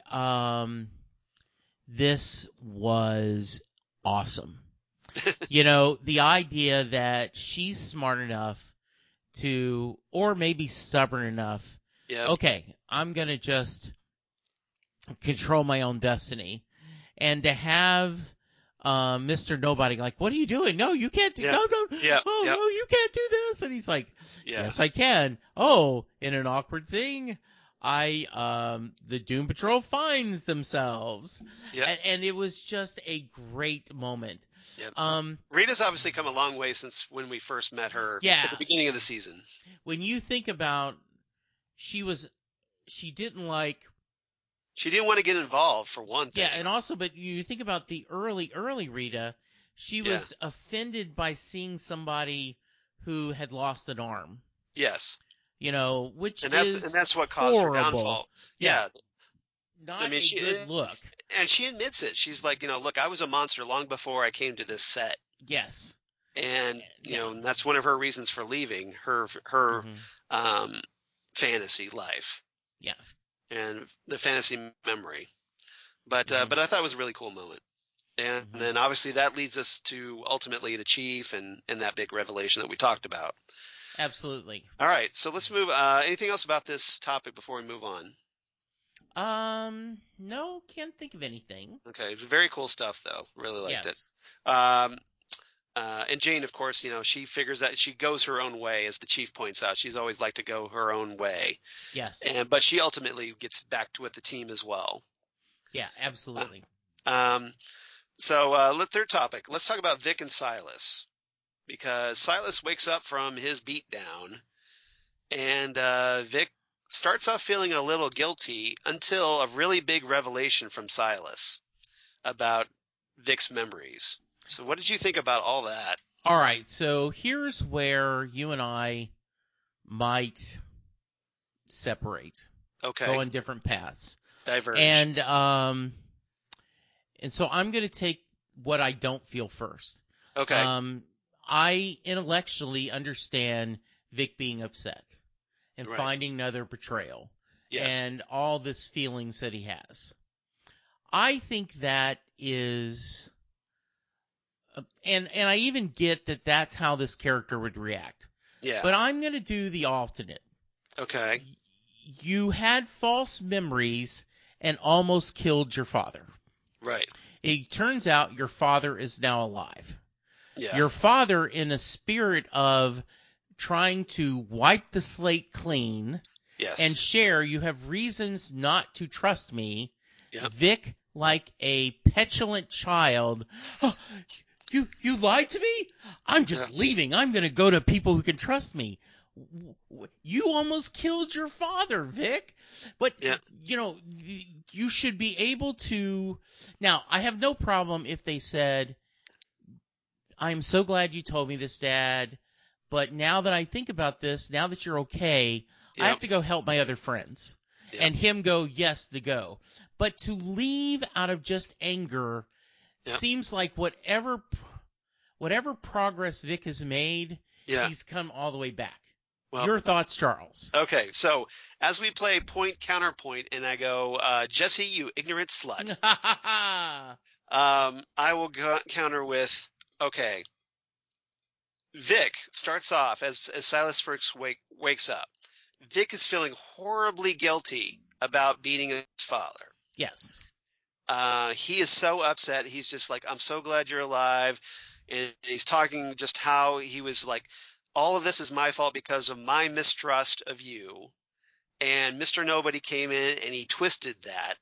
this was awesome. The idea that she's smart enough to, or maybe stubborn enough, okay, I'm going to just control my own destiny. And to have Mr. Nobody like, what are you doing? No, you can't do, no, you can't do this. And he's like, yes, I can. Oh, in an awkward thing, the Doom Patrol finds themselves. And it was just a great moment. Rita's obviously come a long way since when we first met her at the beginning of the season. When you think about, she didn't want to get involved, for one thing. Yeah, and also, but you think about the early Rita, she was offended by seeing somebody who had lost an arm. Yes. Which and that's what caused horrible. Her downfall. Yeah. Not a good look. And she admits it. She's like, look, I was a monster long before I came to this set. Yes. And, that's one of her reasons for leaving her fantasy life. Yeah. And the fantasy memory. But I thought it was a really cool moment. And then obviously that leads us to ultimately the chief and that big revelation that we talked about. Absolutely. All right. So let's move. Anything else about this topic before we move on? No, can't think of anything. Okay. Very cool stuff though. Really liked it. And Jane, of course, she figures that she goes her own way, as the chief points out. She's always liked to go her own way. Yes. But she ultimately gets back with the team as well. Yeah, absolutely. So third topic. Let's talk about Vic and Silas, because Silas wakes up from his beatdown, and Vic starts off feeling a little guilty until a really big revelation from Silas about Vic's memories. So what did you think about all that? All right, so here's where you and I might separate. Okay. Go on different paths. Diverge. And so I'm going to take what I don't feel first. Okay. I intellectually understand Vic being upset and finding another betrayal. Yes. And all this feelings that he has. I think that is... And I even get that that's how this character would react. Yeah. But I'm going to do the alternate. Okay. You had false memories and almost killed your father. Right. It turns out your father is now alive. Yeah. Your father, in a spirit of trying to wipe the slate clean, Yes. and share, you have reasons not to trust me. Yep. Vic, like a petulant child, oh, you lied to me? I'm just leaving. I'm going to go to people who can trust me. You almost killed your father, Vic. But, you should be able to. Now, I have no problem if they said, I'm so glad you told me this, Dad. But now that I think about this, now that you're okay, I have to go help my other friends. Yep. And him go, yes, the go. But to leave out of just anger seems like whatever progress Vic has made, he's come all the way back. Well, your thoughts, Charles? Okay, so as we play point counterpoint, and I go, Jesse, you ignorant slut. I will counter with, okay. Vic starts off as Silas first wakes up. Vic is feeling horribly guilty about beating his father. Yes. He is so upset. He's just like, I'm so glad you're alive. And he's talking just how he was like, all of this is my fault because of my mistrust of you. And Mr. Nobody came in and he twisted that.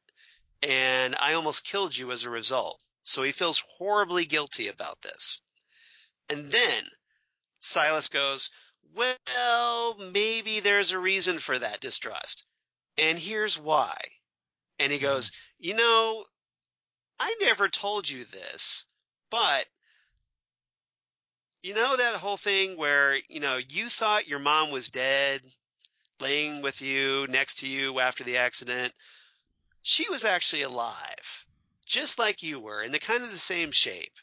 And I almost killed you as a result. So he feels horribly guilty about this. And then Silas goes, well, maybe there's a reason for that distrust. And here's why. And he goes, I never told you this, but that whole thing where, you thought your mom was dead, laying with you, next to you after the accident. She was actually alive, just like you were, in kind of the same shape.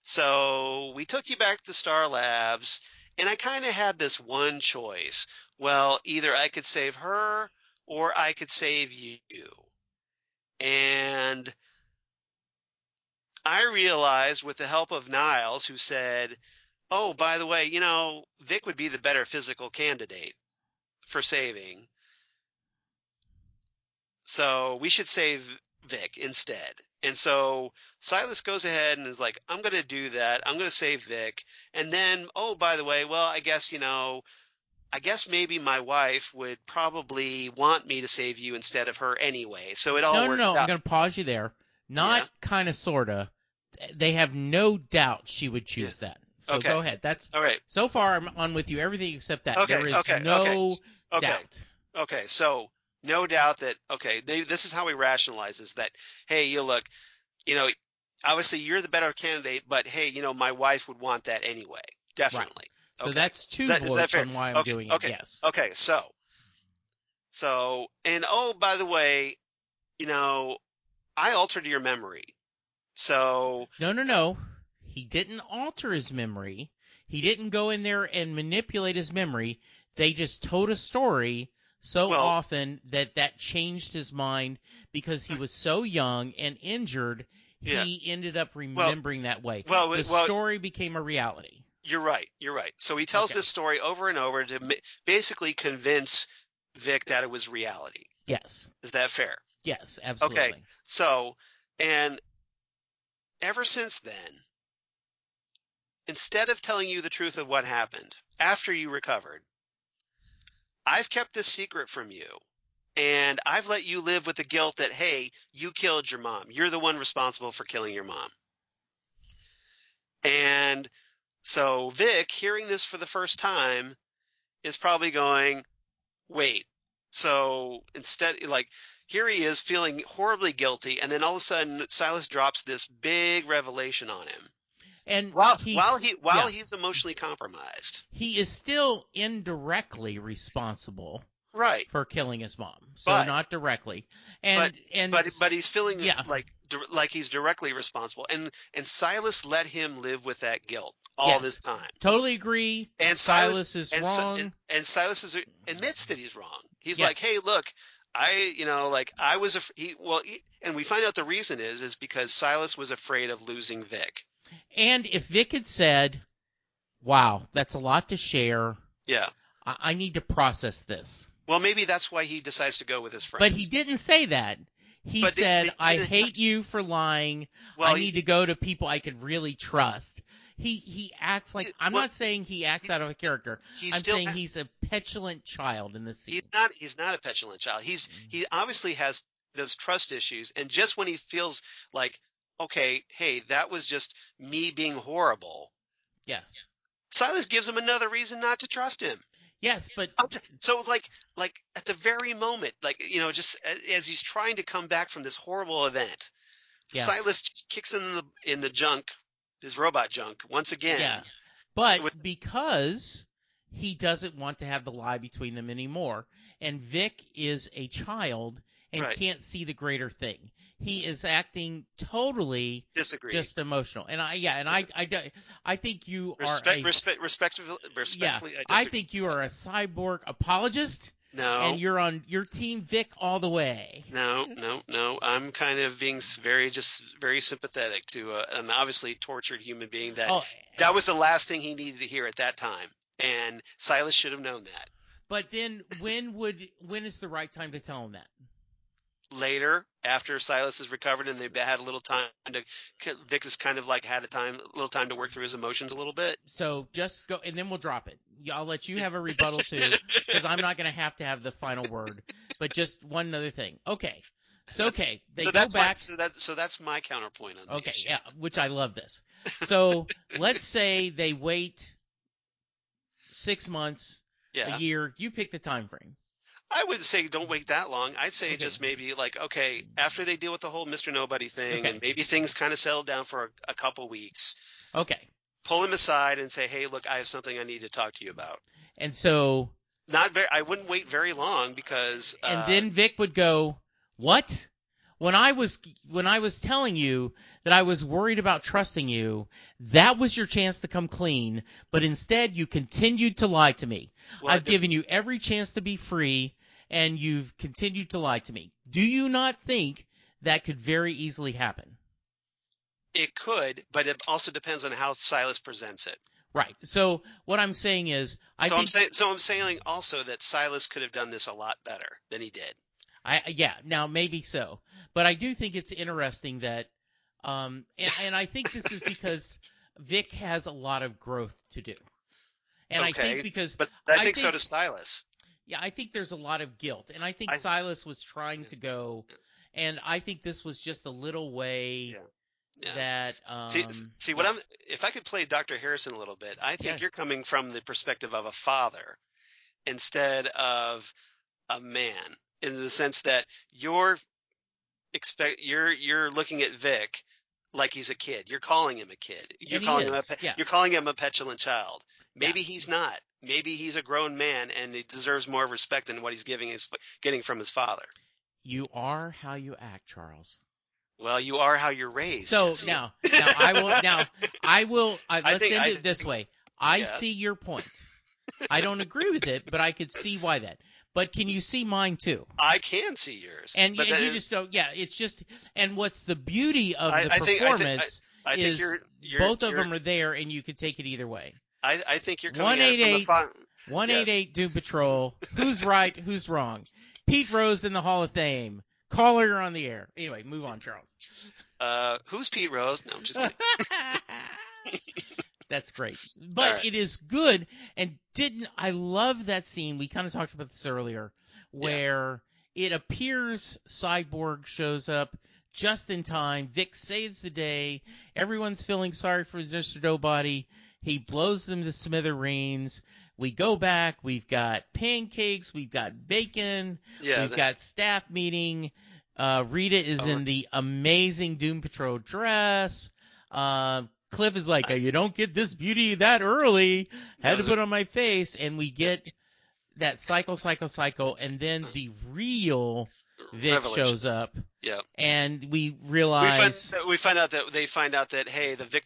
So we took you back to the Star Labs, and I kind of had this one choice. Well, either I could save her or I could save you. And I realized with the help of Niles, who said, oh, by the way, Vic would be the better physical candidate for saving. So we should save Vic instead. And so Silas goes ahead and is like, I'm going to do that. I'm going to save Vic. And then, oh, by the way, well, I guess maybe my wife would probably want me to save you instead of her anyway. So it all works out. No, I'm going to pause you there. Not kind of, sort of. They have no doubt she would choose that. So go ahead. That's all right. So far, I'm on with you. Everything except that. Okay, there is no doubt. Okay, so no doubt that, this is how we rationalize is that, hey, look, obviously you're the better candidate, but hey, my wife would want that anyway. Definitely. Right. So that's two votes on why I'm doing it, yes. Okay, so, and oh, by the way, I altered your memory. So. No. He didn't alter his memory. He didn't go in there and manipulate his memory. They just told a story so often that changed his mind because he was so young and injured, he ended up remembering that way. The story became a reality. You're right. So he tells this story over and over to basically convince Vic that it was reality. Yes. Is that fair? Yes, absolutely. Okay. So, and ever since then, instead of telling you the truth of what happened after you recovered, I've kept this secret from you, and I've let you live with the guilt that, hey, you killed your mom. You're the one responsible for killing your mom. And so Vic, hearing this for the first time, is probably going, wait, so instead, here he is feeling horribly guilty, and then all of a sudden Silas drops this big revelation on him. And while he's emotionally compromised, he is still indirectly responsible, for killing his mom. So not directly, but he's feeling like he's directly responsible. And Silas let him live with that guilt all this time. Totally agree. And Silas is wrong. And Silas admits that he's wrong. He's like, hey, look, and we find out the reason is because Silas was afraid of losing Vic. And if Vic had said, wow, that's a lot to share. Yeah. I need to process this. Well, maybe that's why he decides to go with his friends. But he didn't say that. He said, "I hate you for lying. Well, I need to go to people I could really trust." He acts like I'm not saying he acts out of a character. I'm saying he's a petulant child in this scene. He's not a petulant child. He obviously has those trust issues, and just when he feels like, okay, hey, that was just me being horrible. Yes. Silas gives him another reason not to trust him. Yes, but so like at the very moment, like, you know, just as he's trying to come back from this horrible event, Silas just kicks him in the junk, his robot junk, once again. Yeah, but because he doesn't want to have the lie between them anymore, and Vic is a child and can't see the greater thing. He is acting totally just emotional, and I think you respectfully. I think you are a cyborg apologist. No, and you're on your team Vic all the way. No. I'm kind of being very sympathetic to an obviously tortured human being. That was the last thing he needed to hear at that time, and Silas should have known that. But then, when is the right time to tell him that? Later, after Silas is recovered and they've had a little time to, Vic has kind of like had a little time to work through his emotions a little bit. So just go, and then we'll drop it. I'll let you have a rebuttal too, because I'm not going to have the final word. But just one other thing. Okay. So they go back. So that's my counterpoint on the issue. Yeah, which I love this. So let's say they wait 6 months, a year. You pick the time frame. I would say don't wait that long. I'd say just maybe like, okay, after they deal with the whole Mr. Nobody thing and maybe things kind of settle down for a couple weeks. Okay. Pull him aside and say, hey, look, I have something I need to talk to you about. And so. I wouldn't wait very long because. And then Vic would go, what? When I was telling you that I was worried about trusting you, that was your chance to come clean, but instead you continued to lie to me. Well, I've given you every chance to be free, and you've continued to lie to me. Do you not think that could very easily happen? It could, but it also depends on how Silas presents it. Right. So what I'm saying is, I'm saying also that Silas could have done this a lot better than he did. Now maybe so, but I do think it's interesting that, and I think this is because Vic has a lot of growth to do, and I think but I think so does Silas. Yeah, I think there's a lot of guilt, and I think Silas was trying to go, and I think this was just a little way that. See what if I could play Dr. Harrison a little bit, I think you're coming from the perspective of a father instead of a man. In the sense that you're looking at Vic like he's a kid. You're calling him a kid. You're calling him a petulant child. Maybe he's not. Maybe he's a grown man and he deserves more respect than what he's getting from his father. You are how you act, Charles. Well, you are how you're raised. So now I will. Let's end it this way. I see your point. I don't agree with it, but I could see why that. But can you see mine too? I can see yours. And you just don't. Yeah, it's just. And what's the beauty of the performance is both of them are there, and you could take it either way. I think you're coming at it from a 188 Doom Patrol. Who's right? Who's wrong? Pete Rose in the Hall of Fame. Caller, you're on the air. Anyway, move on, Charles. Who's Pete Rose? No, I'm just kidding. That's great. But it is good. And I love that scene. We kind of talked about this earlier where it appears Cyborg shows up just in time. Vic saves the day. Everyone's feeling sorry for Mr. Nobody. He blows them to smithereens. We go back. We've got pancakes. We've got bacon. We've got staff meeting. Rita is in the amazing Doom Patrol dress. Cliff is like, you don't get this beauty that early. Had to put on my face. And we get that cycle. And then the real Vic shows up. Yeah. And we realize. We find out that, hey, the Vic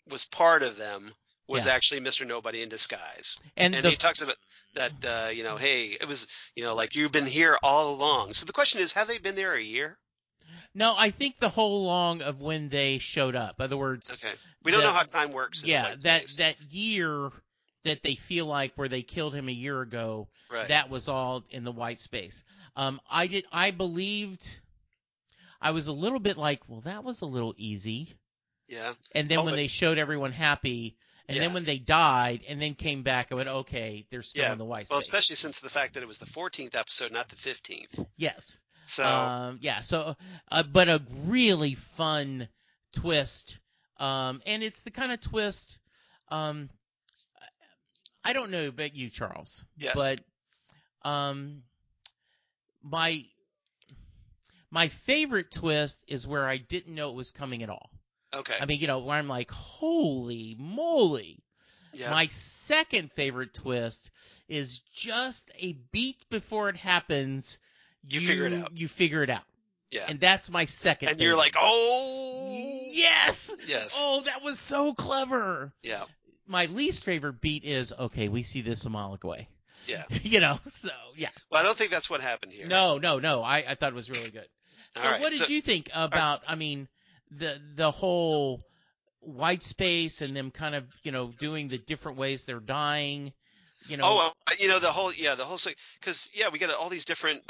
was part of them was actually Mr. Nobody in disguise. And he talks about that, hey, it was, like you've been here all along. So the question is, have they been there a year? No, I think the whole long of when they showed up. In other words, we don't know how time works. That year that they feel like where they killed him a year ago, that was all in the white space. I believed I was a little bit like, well, that was a little easy. Yeah. And then when they showed everyone happy, and then when they died, and then came back, I went, okay, they're still in the white space. Well, especially since the fact that it was the 14th episode, not the 15th. Yes. So. But a really fun twist. And it's the kind of twist, I don't know about you, Charles. Yes. But my favorite twist is where I didn't know it was coming at all. Okay. I mean, where I'm like, holy moly. Yeah. My second favorite twist is just a beat before it happens. You figure it out. You figure it out. Yeah. And that's my second favorite. You're like, oh. Yes. Yes. Oh, that was so clever. Yeah. My least favorite beat is, okay, we see this a mile away. Yeah. So, yeah. Well, I don't think that's what happened here. No. I thought it was really good. So all right. What did you think about, the whole white space and them kind of, doing the different ways they're dying, the whole thing, because we got all these different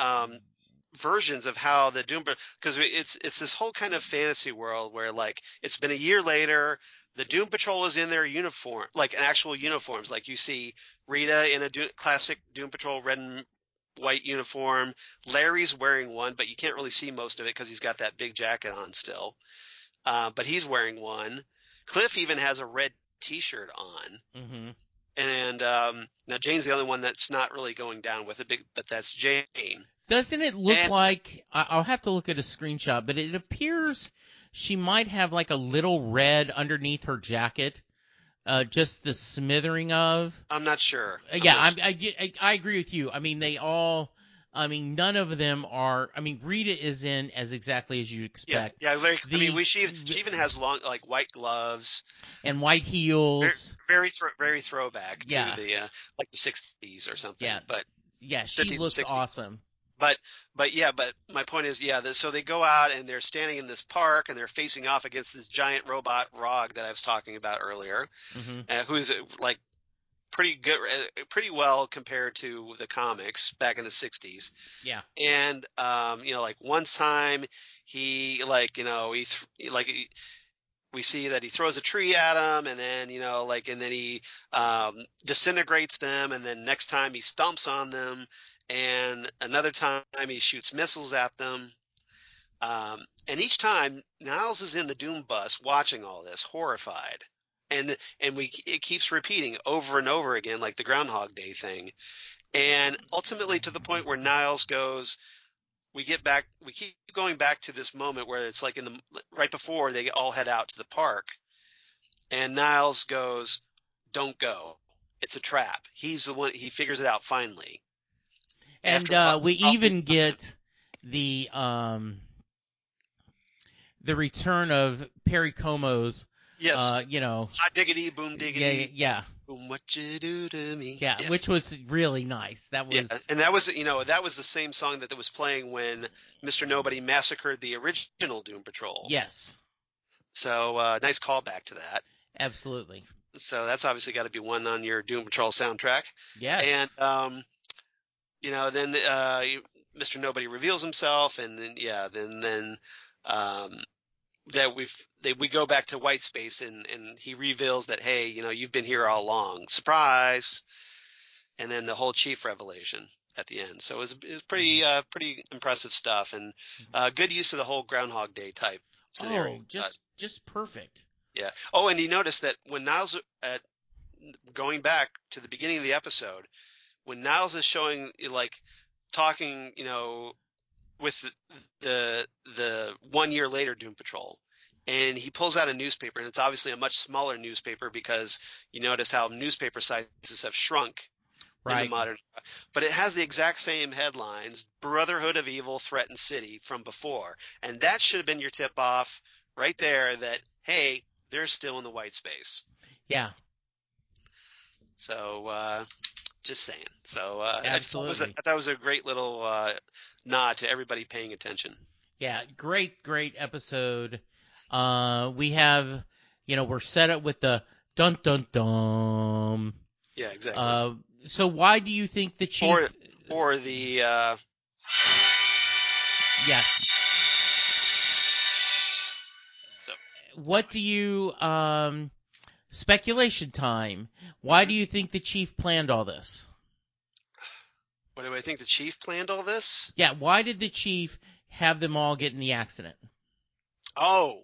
versions of how the Doom, because it's this whole kind of fantasy world where like it's been a year later, the Doom Patrol is in their uniform, like an actual uniforms, like you see Rita in a classic Doom Patrol red and white uniform, Larry's wearing one, but you can't really see most of it because he's got that big jacket on still. But he's wearing one. Cliff even has a red T-shirt on. Mm-hmm. And now Jane's the only one that's not really going down with it, but that's Jane. Doesn't it look like – I'll have to look at a screenshot, but it appears she might have like a little red underneath her jacket, just the smithering of. I'm not sure. I agree with you. I mean, they all – none of them are. Rita is in as exactly as you expect. Yeah. She even has long, like white gloves and white heels. Very throwback to the like the 60s or something. Yeah, but she looks awesome. But my point is, so they go out and they're standing in this park and they're facing off against this giant robot Rog that I was talking about earlier, who's like pretty good, pretty well compared to the comics back in the 60s. Yeah. And, like one time he we see that he throws a tree at them and then, and then he, disintegrates them. And then next time he stomps on them and another time he shoots missiles at them. And each time Niles is in the Doom bus watching all this horrified. And it keeps repeating over and over again, like the Groundhog Day thing. And ultimately to the point where Niles goes, we keep going back to this moment where it's like right before they all head out to the park. And Niles goes, don't go. It's a trap. He's the one, he figures it out finally. And we even get the return of Perry Como's. Yes. Hot diggity, boom diggity. Yeah. Boom, what you do to me. Yeah, which was really nice. That was. Yeah, and that was, that was the same song that was playing when Mr. Nobody massacred the original Doom Patrol. Yes. So, nice callback to that. Then So that's obviously got to be one on your Doom Patrol soundtrack. Yes. And, then Mr. Nobody reveals himself, and then, that we go back to white space and he reveals that, hey, you've been here all along. Surprise. And then the whole chief revelation at the end. So it was pretty impressive stuff and good use of the whole Groundhog Day type scenario. Oh, just perfect. Yeah. Oh, and you notice that when Niles going back to the beginning of the episode, when Niles is showing talking, with the 1 year later Doom Patrol, and he pulls out a newspaper, and it's obviously a much smaller newspaper because you notice how newspaper sizes have shrunk in the modern, but it has the exact same headlines: Brotherhood of Evil threatens city from before, and that should have been your tip off right there that, hey, they're still in the white space. Yeah. So, just saying. So absolutely. I thought it was a great little nod to everybody paying attention. Yeah, great episode. We have, we're set up with the dun dun dun. Yeah, exactly. So why do you think the chief or the yes. what do you speculation time? Why do you think the chief planned all this? What do I think the chief planned all this? Yeah, why did the chief have them all get in the accident? Oh,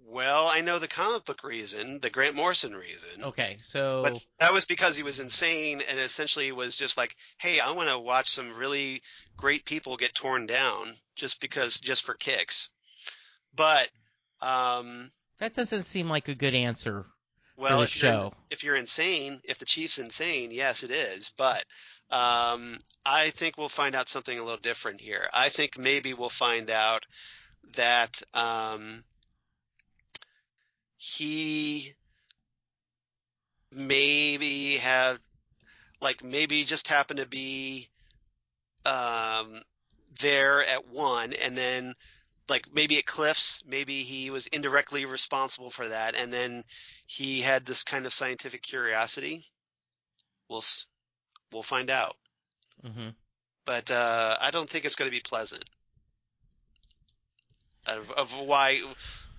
well, I know the comic book reason, the Grant Morrison reason. Okay, so... But that was because he was insane and essentially was just like, hey, I want to watch some really great people get torn down just for kicks. But... that doesn't seem like a good answer for the if show. If you're insane, if the chief's insane, yes, it is. But I think we'll find out something a little different here. I think maybe we'll find out that he maybe just happened to be there at one, and then maybe at Cliff's, maybe he was indirectly responsible for that, and then he had this kind of scientific curiosity. We'll find out. Mm-hmm. But I don't think it's going to be pleasant. Of why,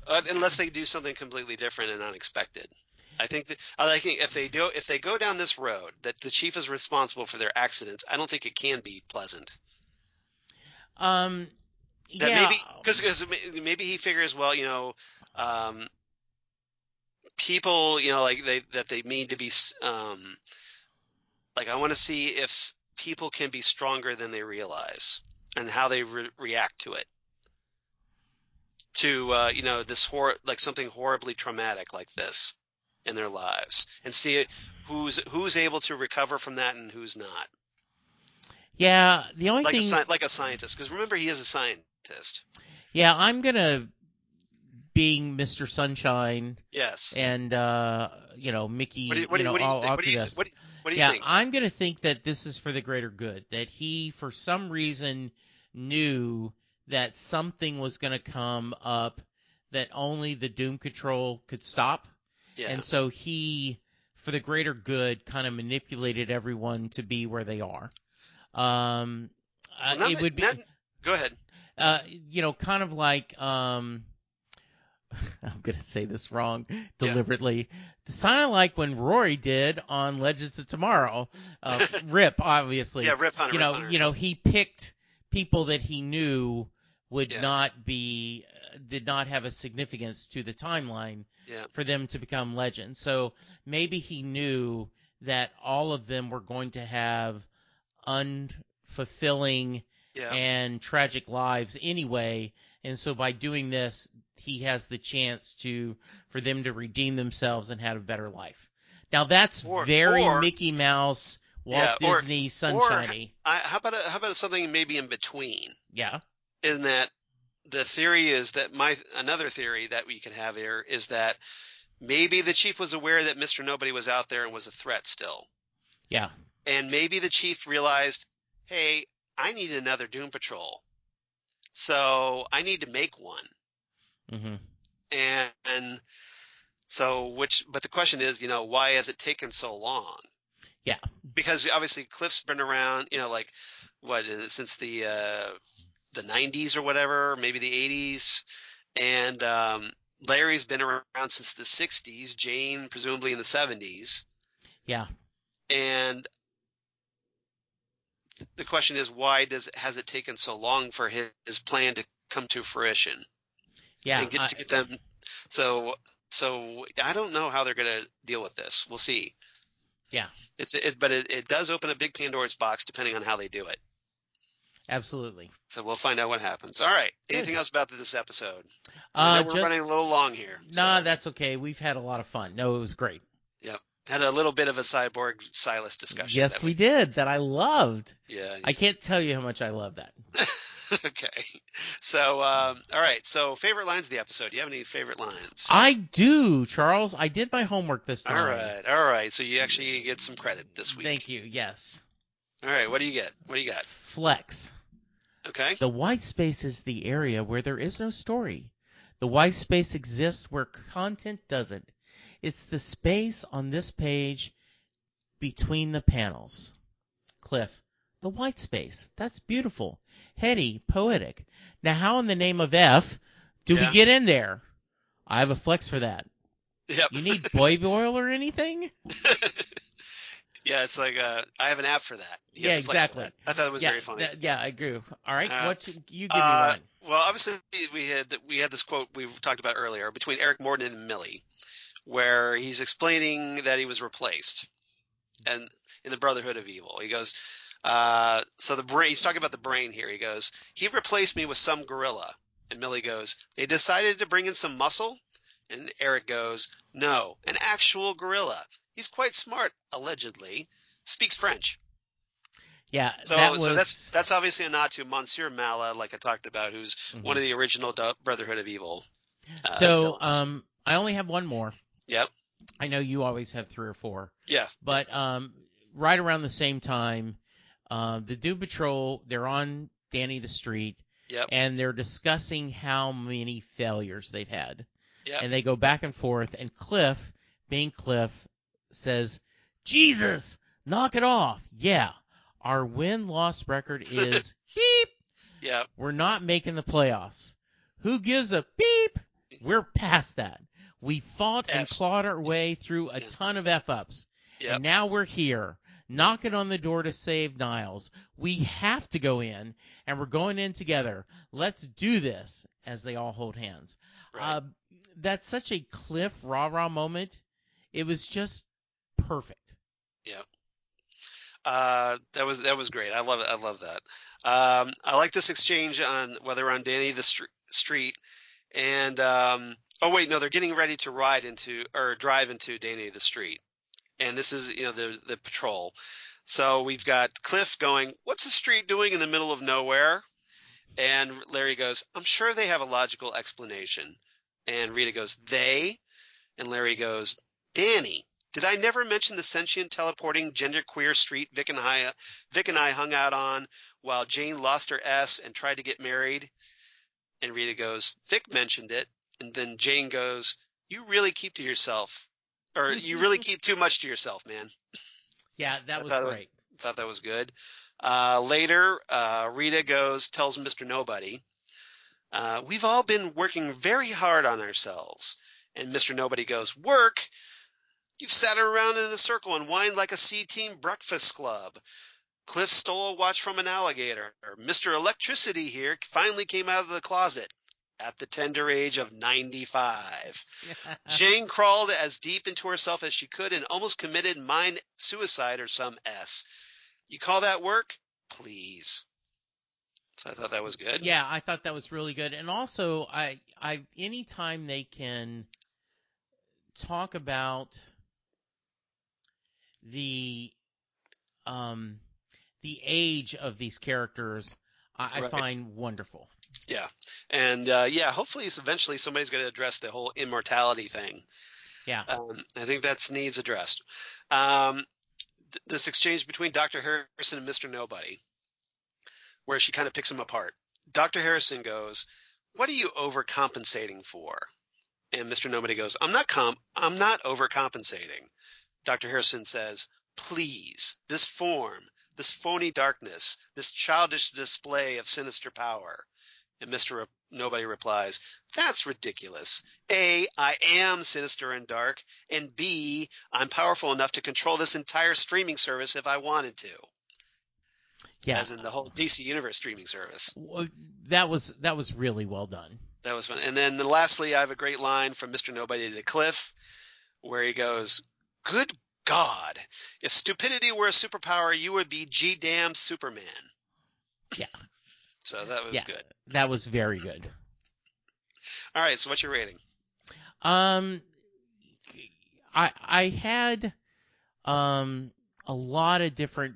unless they do something completely different and unexpected. I think if they go down this road that the chief is responsible for their accidents, I don't think it can be pleasant. Yeah. Because maybe he figures, well, people, that they mean to be, I want to see if people can be stronger than they realize and how they react to it. To this something horribly traumatic like this in their lives, and see who's able to recover from that and who's not. Yeah, the only thing like a scientist, because remember, he is a scientist. Yeah, I'm gonna, being Mr. Sunshine. Yes. And Mickey. What do you think? I'm gonna think that this is for the greater good. That he, for some reason, knew that something was going to come up that only the Doom Patrol could stop. Yeah. And so he, for the greater good, kind of manipulated everyone to be where they are. Go ahead. Kind of like, I'm going to say this wrong deliberately. It's kind of like when Rory did on Legends of Tomorrow. Rip, obviously. Yeah, Rip Hunter. He picked people that he knew did not have a significance to the timeline for them to become legends. So maybe he knew that all of them were going to have unfulfilling and tragic lives anyway. And so by doing this, he has the chance for them to redeem themselves and have a better life. Now that's very Mickey Mouse, Walt Disney, sunshiny. How about something maybe in between? Yeah. In that the theory is that another theory that we can have here is that maybe the chief was aware that Mr. Nobody was out there and was a threat still. Yeah. And maybe the chief realized, hey, I need another Doom Patrol. So I need to make one. Mm-hmm. And so but the question is, why has it taken so long? Yeah. Because obviously Cliff's been around, since the 90s or whatever, maybe the 80s. And Larry's been around since the 60s, Jane presumably in the 70s. Yeah. And the question is, why has it taken so long for his plan to come to fruition? Yeah. And get them. So I don't know how they're going to deal with this. We'll see. Yeah. But it does open a big Pandora's box depending on how they do it. Absolutely. So we'll find out what happens. All right. Anything else about this episode? We're running a little long here. Nah, that's okay. We've had a lot of fun. No, it was great. Yep. Had a little bit of a Cyborg Silas discussion. Yes, we did. That I loved. Yeah. I can't tell you how much I love that. Okay. So, all right. So, favorite lines of the episode. Do you have any favorite lines? I do, Charles. I did my homework this time. All right. So, you actually get some credit this week. Thank you. Yes. All right. What do you get? What do you got? Flex. Okay. The white space is the area where there is no story. The white space exists where content doesn't. It's the space on this page between the panels. Cliff. The white space. That's beautiful. Heady. Poetic. Now, how in the name of F do we get in there? I have a flex for that. Yep. You need boy oil or anything? Yeah, it's like I have an app for that. He Yeah, has a flex for exactly. that. I thought it was very funny. I agree. All right, you give me Uh, one. well, obviously we had this quote we talked about earlier between Eric Morton and Millie, where he's explaining that he was replaced, and in the Brotherhood of Evil, he goes, so the brain. He's talking about the brain here. He goes, he replaced me with some gorilla, and Millie goes, they decided to bring in some muscle, and Eric goes, no, an actual gorilla. He's quite smart, allegedly, speaks French. Yeah, So that's obviously a nod to Monsieur Mala, like I talked about, who's one of the original Brotherhood of Evil. Villains. I only have one more. Yep. I know you always have 3 or 4. Yeah. But right around the same time, the Doom Patrol, they're on Danny the Street. Yep. And they're discussing how many failures they've had. Yep. And they go back and forth, and Cliff, being Cliff, says, Jesus, knock it off. Yeah, our win-loss record is beep. Yeah. We're not making the playoffs. Who gives a beep? We're past that. We fought and clawed our way through a ton of F-ups. Yep. And now we're here, knocking on the door to save Niles. We have to go in, and we're going in together. Let's do this, as they all hold hands. Right. That's such a Cliff rah-rah moment. It was just perfect. Yeah. That was great. I love it. I love that. I like this exchange on whether on Danny the Street and oh wait, no, they're getting ready to drive into Danny the Street. And this is, the patrol. So we've got Cliff going, what's the street doing in the middle of nowhere? And Larry goes, I'm sure they have a logical explanation. And Rita goes, they? And Larry goes, Danny, did I never mention the sentient teleporting genderqueer street Vic and I hung out on while Jane lost her S and tried to get married? And Rita goes, Vic mentioned it. And then Jane goes, you really keep to yourself. Or you really keep too much to yourself, man. Yeah, that was great. Thought that was good. Later, Rita tells Mr. Nobody, we've all been working very hard on ourselves. And Mr. Nobody goes, work? You've sat around in a circle and whined like a C-Team breakfast club. Cliff stole a watch from an alligator. Mr. Electricity here finally came out of the closet at the tender age of 95. Jane crawled as deep into herself as she could and almost committed mind suicide or some S. You call that work? Please. So I thought that was good. Yeah, I thought that was really good. And also, I anytime they can talk about the age of these characters, I find wonderful. Yeah. And, hopefully eventually somebody's going to address the whole immortality thing. Yeah. I think that needs addressed. This exchange between Dr. Harrison and Mr. Nobody, where she kind of picks him apart. Dr. Harrison goes, what are you overcompensating for? And Mr. Nobody goes, I'm not overcompensating. Dr. Harrison says, please, this form, this phony darkness, this childish display of sinister power. And Mr. Nobody replies, that's ridiculous. A, I am sinister and dark, and B, I'm powerful enough to control this entire streaming service if I wanted to. Yeah. As in the whole DC Universe streaming service. That was really well done. That was fun. And then lastly, I have a great line from Mr. Nobody to Cliff, where he goes, good God, if stupidity were a superpower, you would be G-damn Superman. Yeah. So that was good. That was very good. All right, so what's your rating? I had a lot of different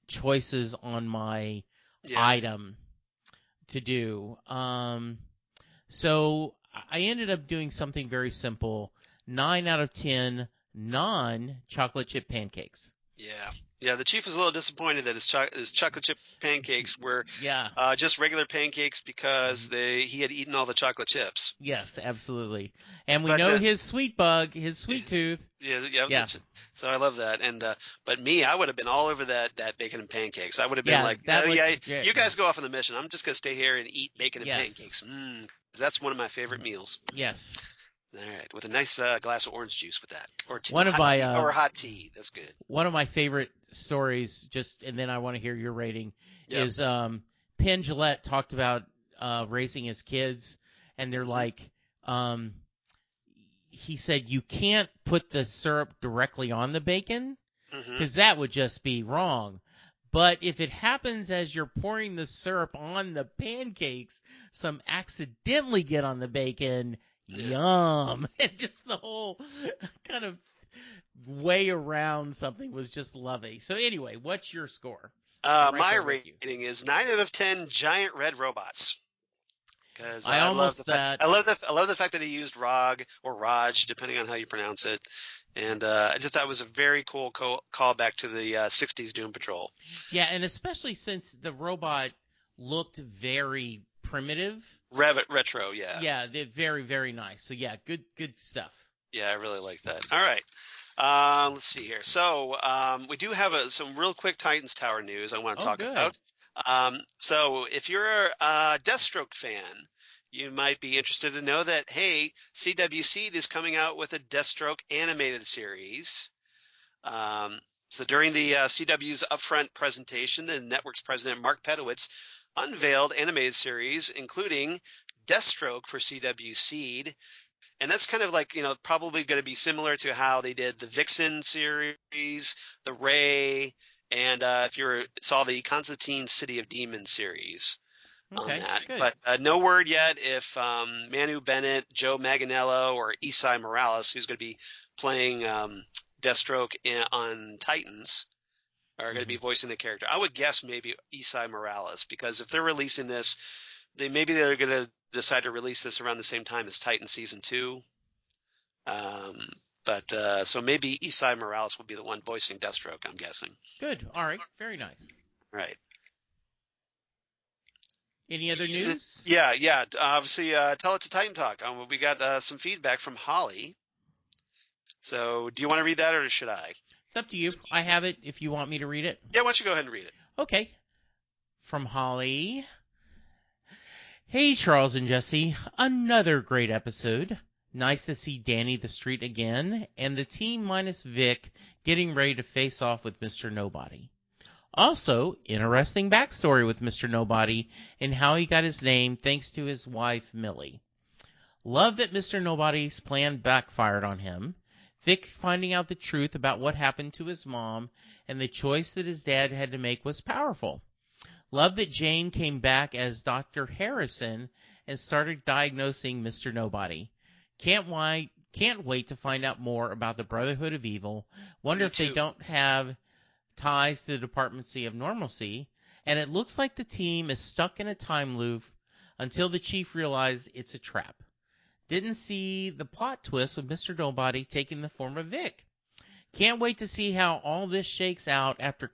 choices on my item to do. So I ended up doing something very simple. 9 out of 10 non-chocolate chip pancakes. Yeah, the chief was a little disappointed that his chocolate chip pancakes were just regular pancakes because he had eaten all the chocolate chips. Yes, absolutely. And we know his sweet tooth. Yeah. So I love that. And but me, I would have been all over that bacon and pancakes. I would have been you guys go off on the mission. I'm just going to stay here and eat bacon and pancakes. That's one of my favorite meals. Yes. All right, with a nice glass of orange juice with that, or hot tea. That's good. One of my favorite stories, and then I want to hear your rating, Yep. is Penn Jillette talked about raising his kids, and they're like, he said you can't put the syrup directly on the bacon because that would just be wrong. But if it happens as you're pouring the syrup on the pancakes, some accidentally get on the bacon. Yum. And just the whole kind of way around something was just lovely. So anyway, what's your score? My rating is 9 out of 10 giant red robots. Because I love the fact that he used Rog or Raj, depending on how you pronounce it. And I just thought it was a very cool callback to the 60s Doom Patrol. Yeah, and especially since the robot looked very primitive. Retro, yeah. Yeah, they're very, very nice. So, yeah, good stuff. Yeah, I really like that. All right. Let's see here. So we do have some real quick Titans Tower news I want to talk about. So if you're a Deathstroke fan, you might be interested to know that, hey, CW Seed is coming out with a Deathstroke animated series. So during the CW's upfront presentation, the network's president, Mark Pedowitz, unveiled animated series, including Deathstroke for CW Seed. And that's kind of like, probably going to be similar to how they did the Vixen series, the Ray, and if you saw the Constantine City of Demons series on that. Good. But no word yet if Manu Bennett, Joe Manganiello, or Isai Morales, who's going to be playing Deathstroke on Titans, are going to be voicing the character. I would guess maybe Isai Morales, because if they're releasing this, they're going to decide to release this around the same time as Titan Season 2. So maybe Isai Morales will be the one voicing Deathstroke, I'm guessing. Good. All right. Very nice. Right. Any other news? Yeah. Obviously, tell it to Titan Talk. We got some feedback from Holly. So do you want to read that or should I? It's up to you. I have it if you want me to read it. Yeah, why don't you go ahead and read it? Okay. From Holly. Hey, Charles and Jesse. Another great episode. Nice to see Danny the Street again, and the team minus Vic getting ready to face off with Mr. Nobody. Also, interesting backstory with Mr. Nobody and how he got his name thanks to his wife, Millie. Love that Mr. Nobody's plan backfired on him. Vic finding out the truth about what happened to his mom and the choice that his dad had to make was powerful. Love that Jane came back as Dr. Harrison and started diagnosing Mr. Nobody. Can't wait to find out more about the Brotherhood of Evil. Wonder if they don't have ties to the Departmency of Normalcy. And it looks like the team is stuck in a time loop until the chief realizes it's a trap. Didn't see the plot twist with Mr. Nobody taking the form of Vic. Can't wait to see how all this shakes out after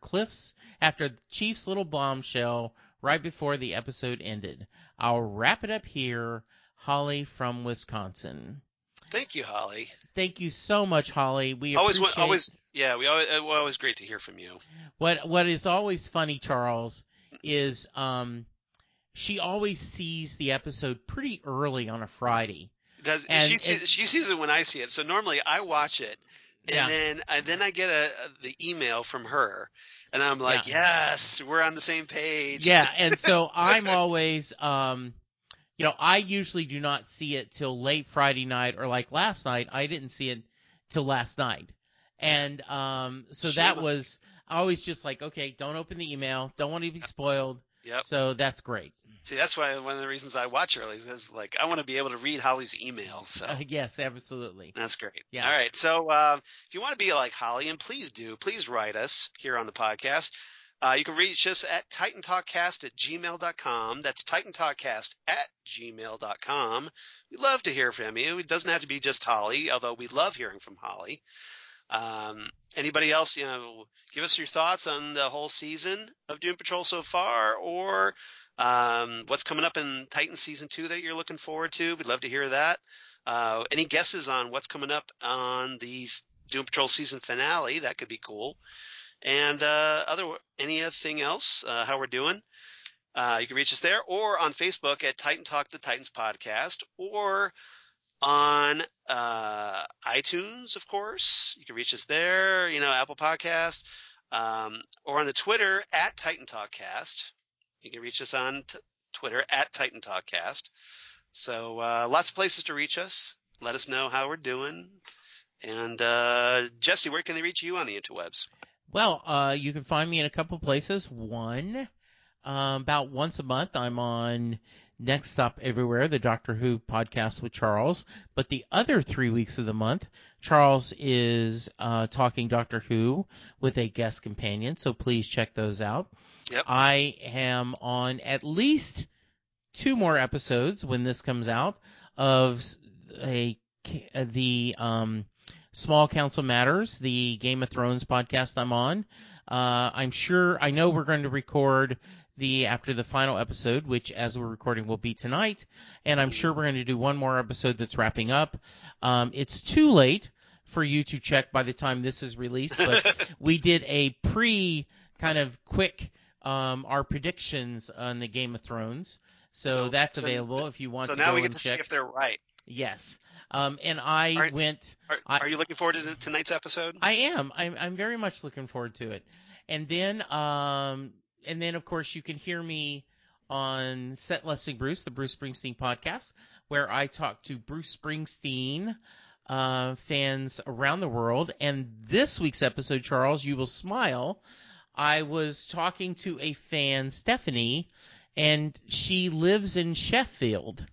Chief's little bombshell right before the episode ended. I'll wrap it up here. Holly from Wisconsin. Thank you, Holly. Thank you so much, Holly. We always great to hear from you. What is always funny, Charles, is she always sees the episode pretty early on a Friday. She sees it when I see it. So normally I watch it. And then I get the email from her, and I'm like, yes, we're on the same page. Yeah, and so I'm always, I usually do not see it till late Friday night, or like last night, I didn't see it till last night. And so that was always just like, okay, don't open the email, don't want to be spoiled. Yep. So that's great. See, that's why one of the reasons I watch early is like I want to be able to read Holly's email. So yes, absolutely. That's great. Yeah. All right. So if you want to be like Holly, and please write us here on the podcast. You can reach us at TitanTalkCast@gmail.com. That's TitanTalkCast@gmail.com. We'd love to hear from you. It doesn't have to be just Holly, although we love hearing from Holly. Anybody else, give us your thoughts on the whole season of Doom Patrol so far, or what's coming up in Titan Season 2 that you're looking forward to. We'd love to hear that. Any guesses on what's coming up on the Doom Patrol season finale? That could be cool. And anything else, how we're doing. You can reach us there or on Facebook at Titan Talk, the Titans podcast, or on iTunes, of course. You can reach us there, Apple Podcasts, or on the Twitter at Titan Talkcast. You can reach us on Twitter at Titan Talkcast. So lots of places to reach us. Let us know how we're doing. And Jesse, where can they reach you on the interwebs? Well, you can find me in a couple places. One, about once a month, I'm on Next Stop Everywhere, the Doctor Who podcast with Charles. But the other 3 weeks of the month, Charles is talking Doctor Who with a guest companion, so please check those out. Yep. I am on at least 2 more episodes when this comes out of the Small Council Matters, the Game of Thrones podcast I'm on. I know we're going to record after the final episode, which as we're recording will be tonight, and I'm sure we're going to do one more episode that's wrapping up. It's too late for you to check by the time this is released, but we did a kind of quick our predictions on the Game of Thrones. So that's available if you want to go and check. So now we get to see if they're right. Yes. And I went. Are you looking forward to tonight's episode? I am. I'm very much looking forward to it. And then of course you can hear me on Set Listing Bruce, the Bruce Springsteen podcast, where I talk to Bruce Springsteen fans around the world. And this week's episode, Charles, you will smile. I was talking to a fan, Stephanie, and she lives in Sheffield.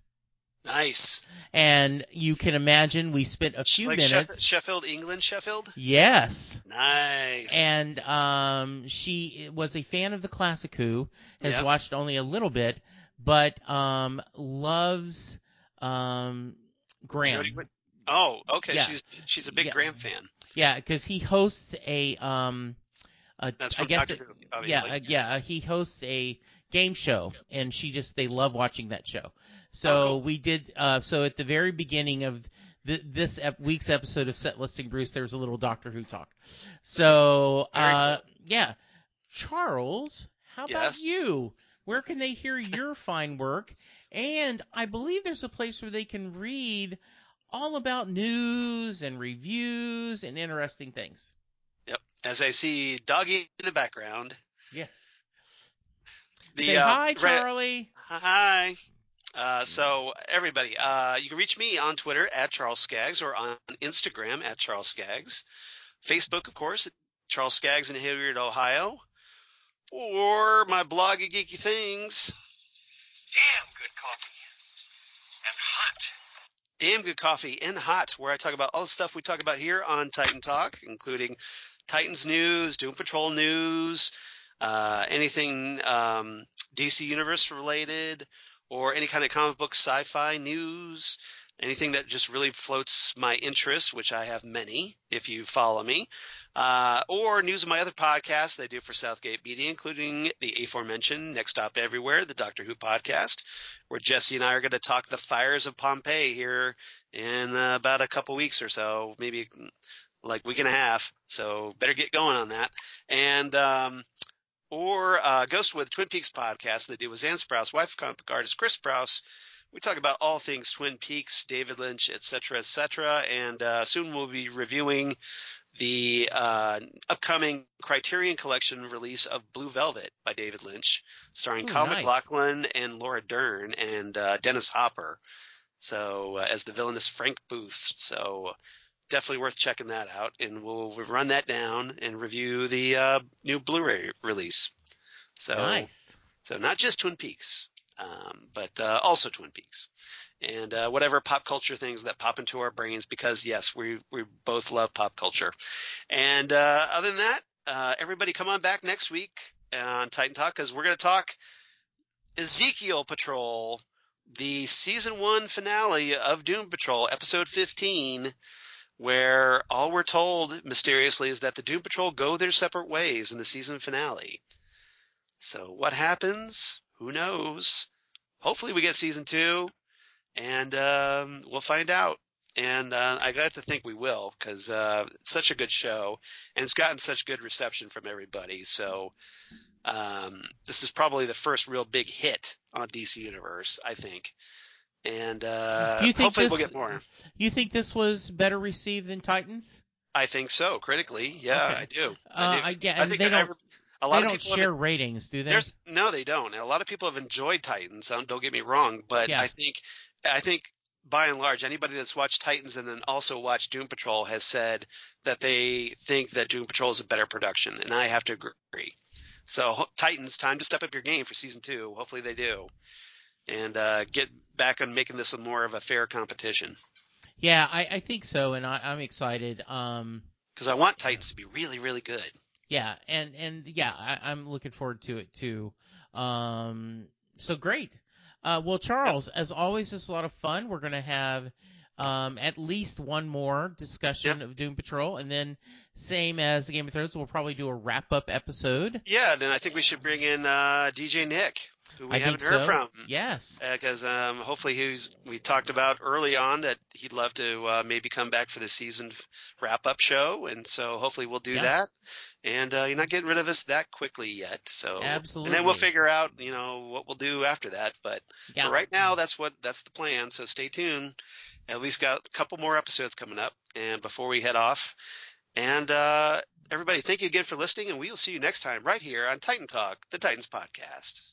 Nice. And you can imagine we spent a few minutes. Sheffield, England, Sheffield? Yes. Nice. And she was a fan of the Classic Who, has watched only a little bit, but loves Graham. Oh, okay. Yeah. She's a big Graham fan. Yeah, because he hosts that's from Doctor Who, obviously. He hosts a game show, and they love watching that show. So cool. We did. So at the very beginning of this week's episode of Set Listing Bruce, there was a little Doctor Who talk. So cool. Charles, how about you? Where can they hear your fine work? And I believe there's a place where they can read all about news and reviews and interesting things. Yep. As I see Doggy in the background. Yes. Say hi, Charlie. Hi. So everybody, you can reach me on Twitter at Charles Skaggs or on Instagram at Charles Skaggs. Facebook, of course, at Charles Skaggs in Hilliard, Ohio. Or my blog of geeky things. Damn good coffee. And hot. Damn good coffee and hot, where I talk about all the stuff we talk about here on Titan Talk, including Titans news, Doom Patrol news, anything DC Universe related, or any kind of comic book sci-fi news, anything that just really floats my interest, which I have many if you follow me, or news of my other podcasts that I do for Southgate Media, including the aforementioned Next Stop Everywhere, the Doctor Who podcast, where Jesse and I are going to talk the fires of Pompeii here in about a couple weeks or so, maybe like a week and a half. So better get going on that. And or Ghostwood, Twin Peaks podcast they do with Zan Sprouse, wife of comic book artist Chris Sprouse. We talk about all things Twin Peaks, David Lynch, etc., etc. And soon we'll be reviewing the upcoming Criterion Collection release of Blue Velvet by David Lynch, starring Kyle MacLachlan and Laura Dern and Dennis Hopper. So as the villainous Frank Booth. So definitely worth checking that out, and we'll run that down and review the new Blu-ray release. So, nice. So not just Twin Peaks, but also Twin Peaks, and whatever pop culture things that pop into our brains, because yes, we both love pop culture. And other than that, everybody come on back next week on Titan Talk, because we're going to talk Ezekiel Patrol, the season 1 finale of Doom Patrol, episode 15. Where all we're told mysteriously is that the Doom Patrol go their separate ways in the season finale. So what happens? Who knows? Hopefully we get season 2, and we'll find out. And I got to think we will, because it's such a good show, and it's gotten such good reception from everybody. So this is probably the first real big hit on DC Universe, I think. And Do you think hopefully we'll get more. You think this was better received than Titans? I think so, critically. Yeah, Okay. I do. I get, I think they don't. a lot They of don't people share ratings, do they? No, they don't. And a lot of people have enjoyed Titans. Don't get me wrong, but Yeah. I think by and large, anybody that's watched Titans and then also watched Doom Patrol has said that they think that Doom Patrol is a better production, and I have to agree. So Titans, time to step up your game for season 2. Hopefully they do, and get back on making this more of a fair competition. Yeah, I think so, and I'm excited. Because I want Titans to be really, really good. Yeah, and yeah, I'm looking forward to it too. So great. Well, Charles, as always, it's a lot of fun. We're going to have at least one more discussion of Doom Patrol, and then same as the Game of Thrones, we'll probably do a wrap-up episode. Yeah, then I think we should bring in DJ Nick, who we haven't heard from. Yes. Because hopefully we talked about early on that he'd love to maybe come back for the season wrap-up show, and so hopefully we'll do that. And you're not getting rid of us that quickly yet. So absolutely. And then we'll figure out, what we'll do after that. But for right now, that's the plan. So stay tuned. At least got a couple more episodes coming up, and before we head off. And everybody, thank you again for listening, and we will see you next time right here on Titan Talk, the Titans podcast.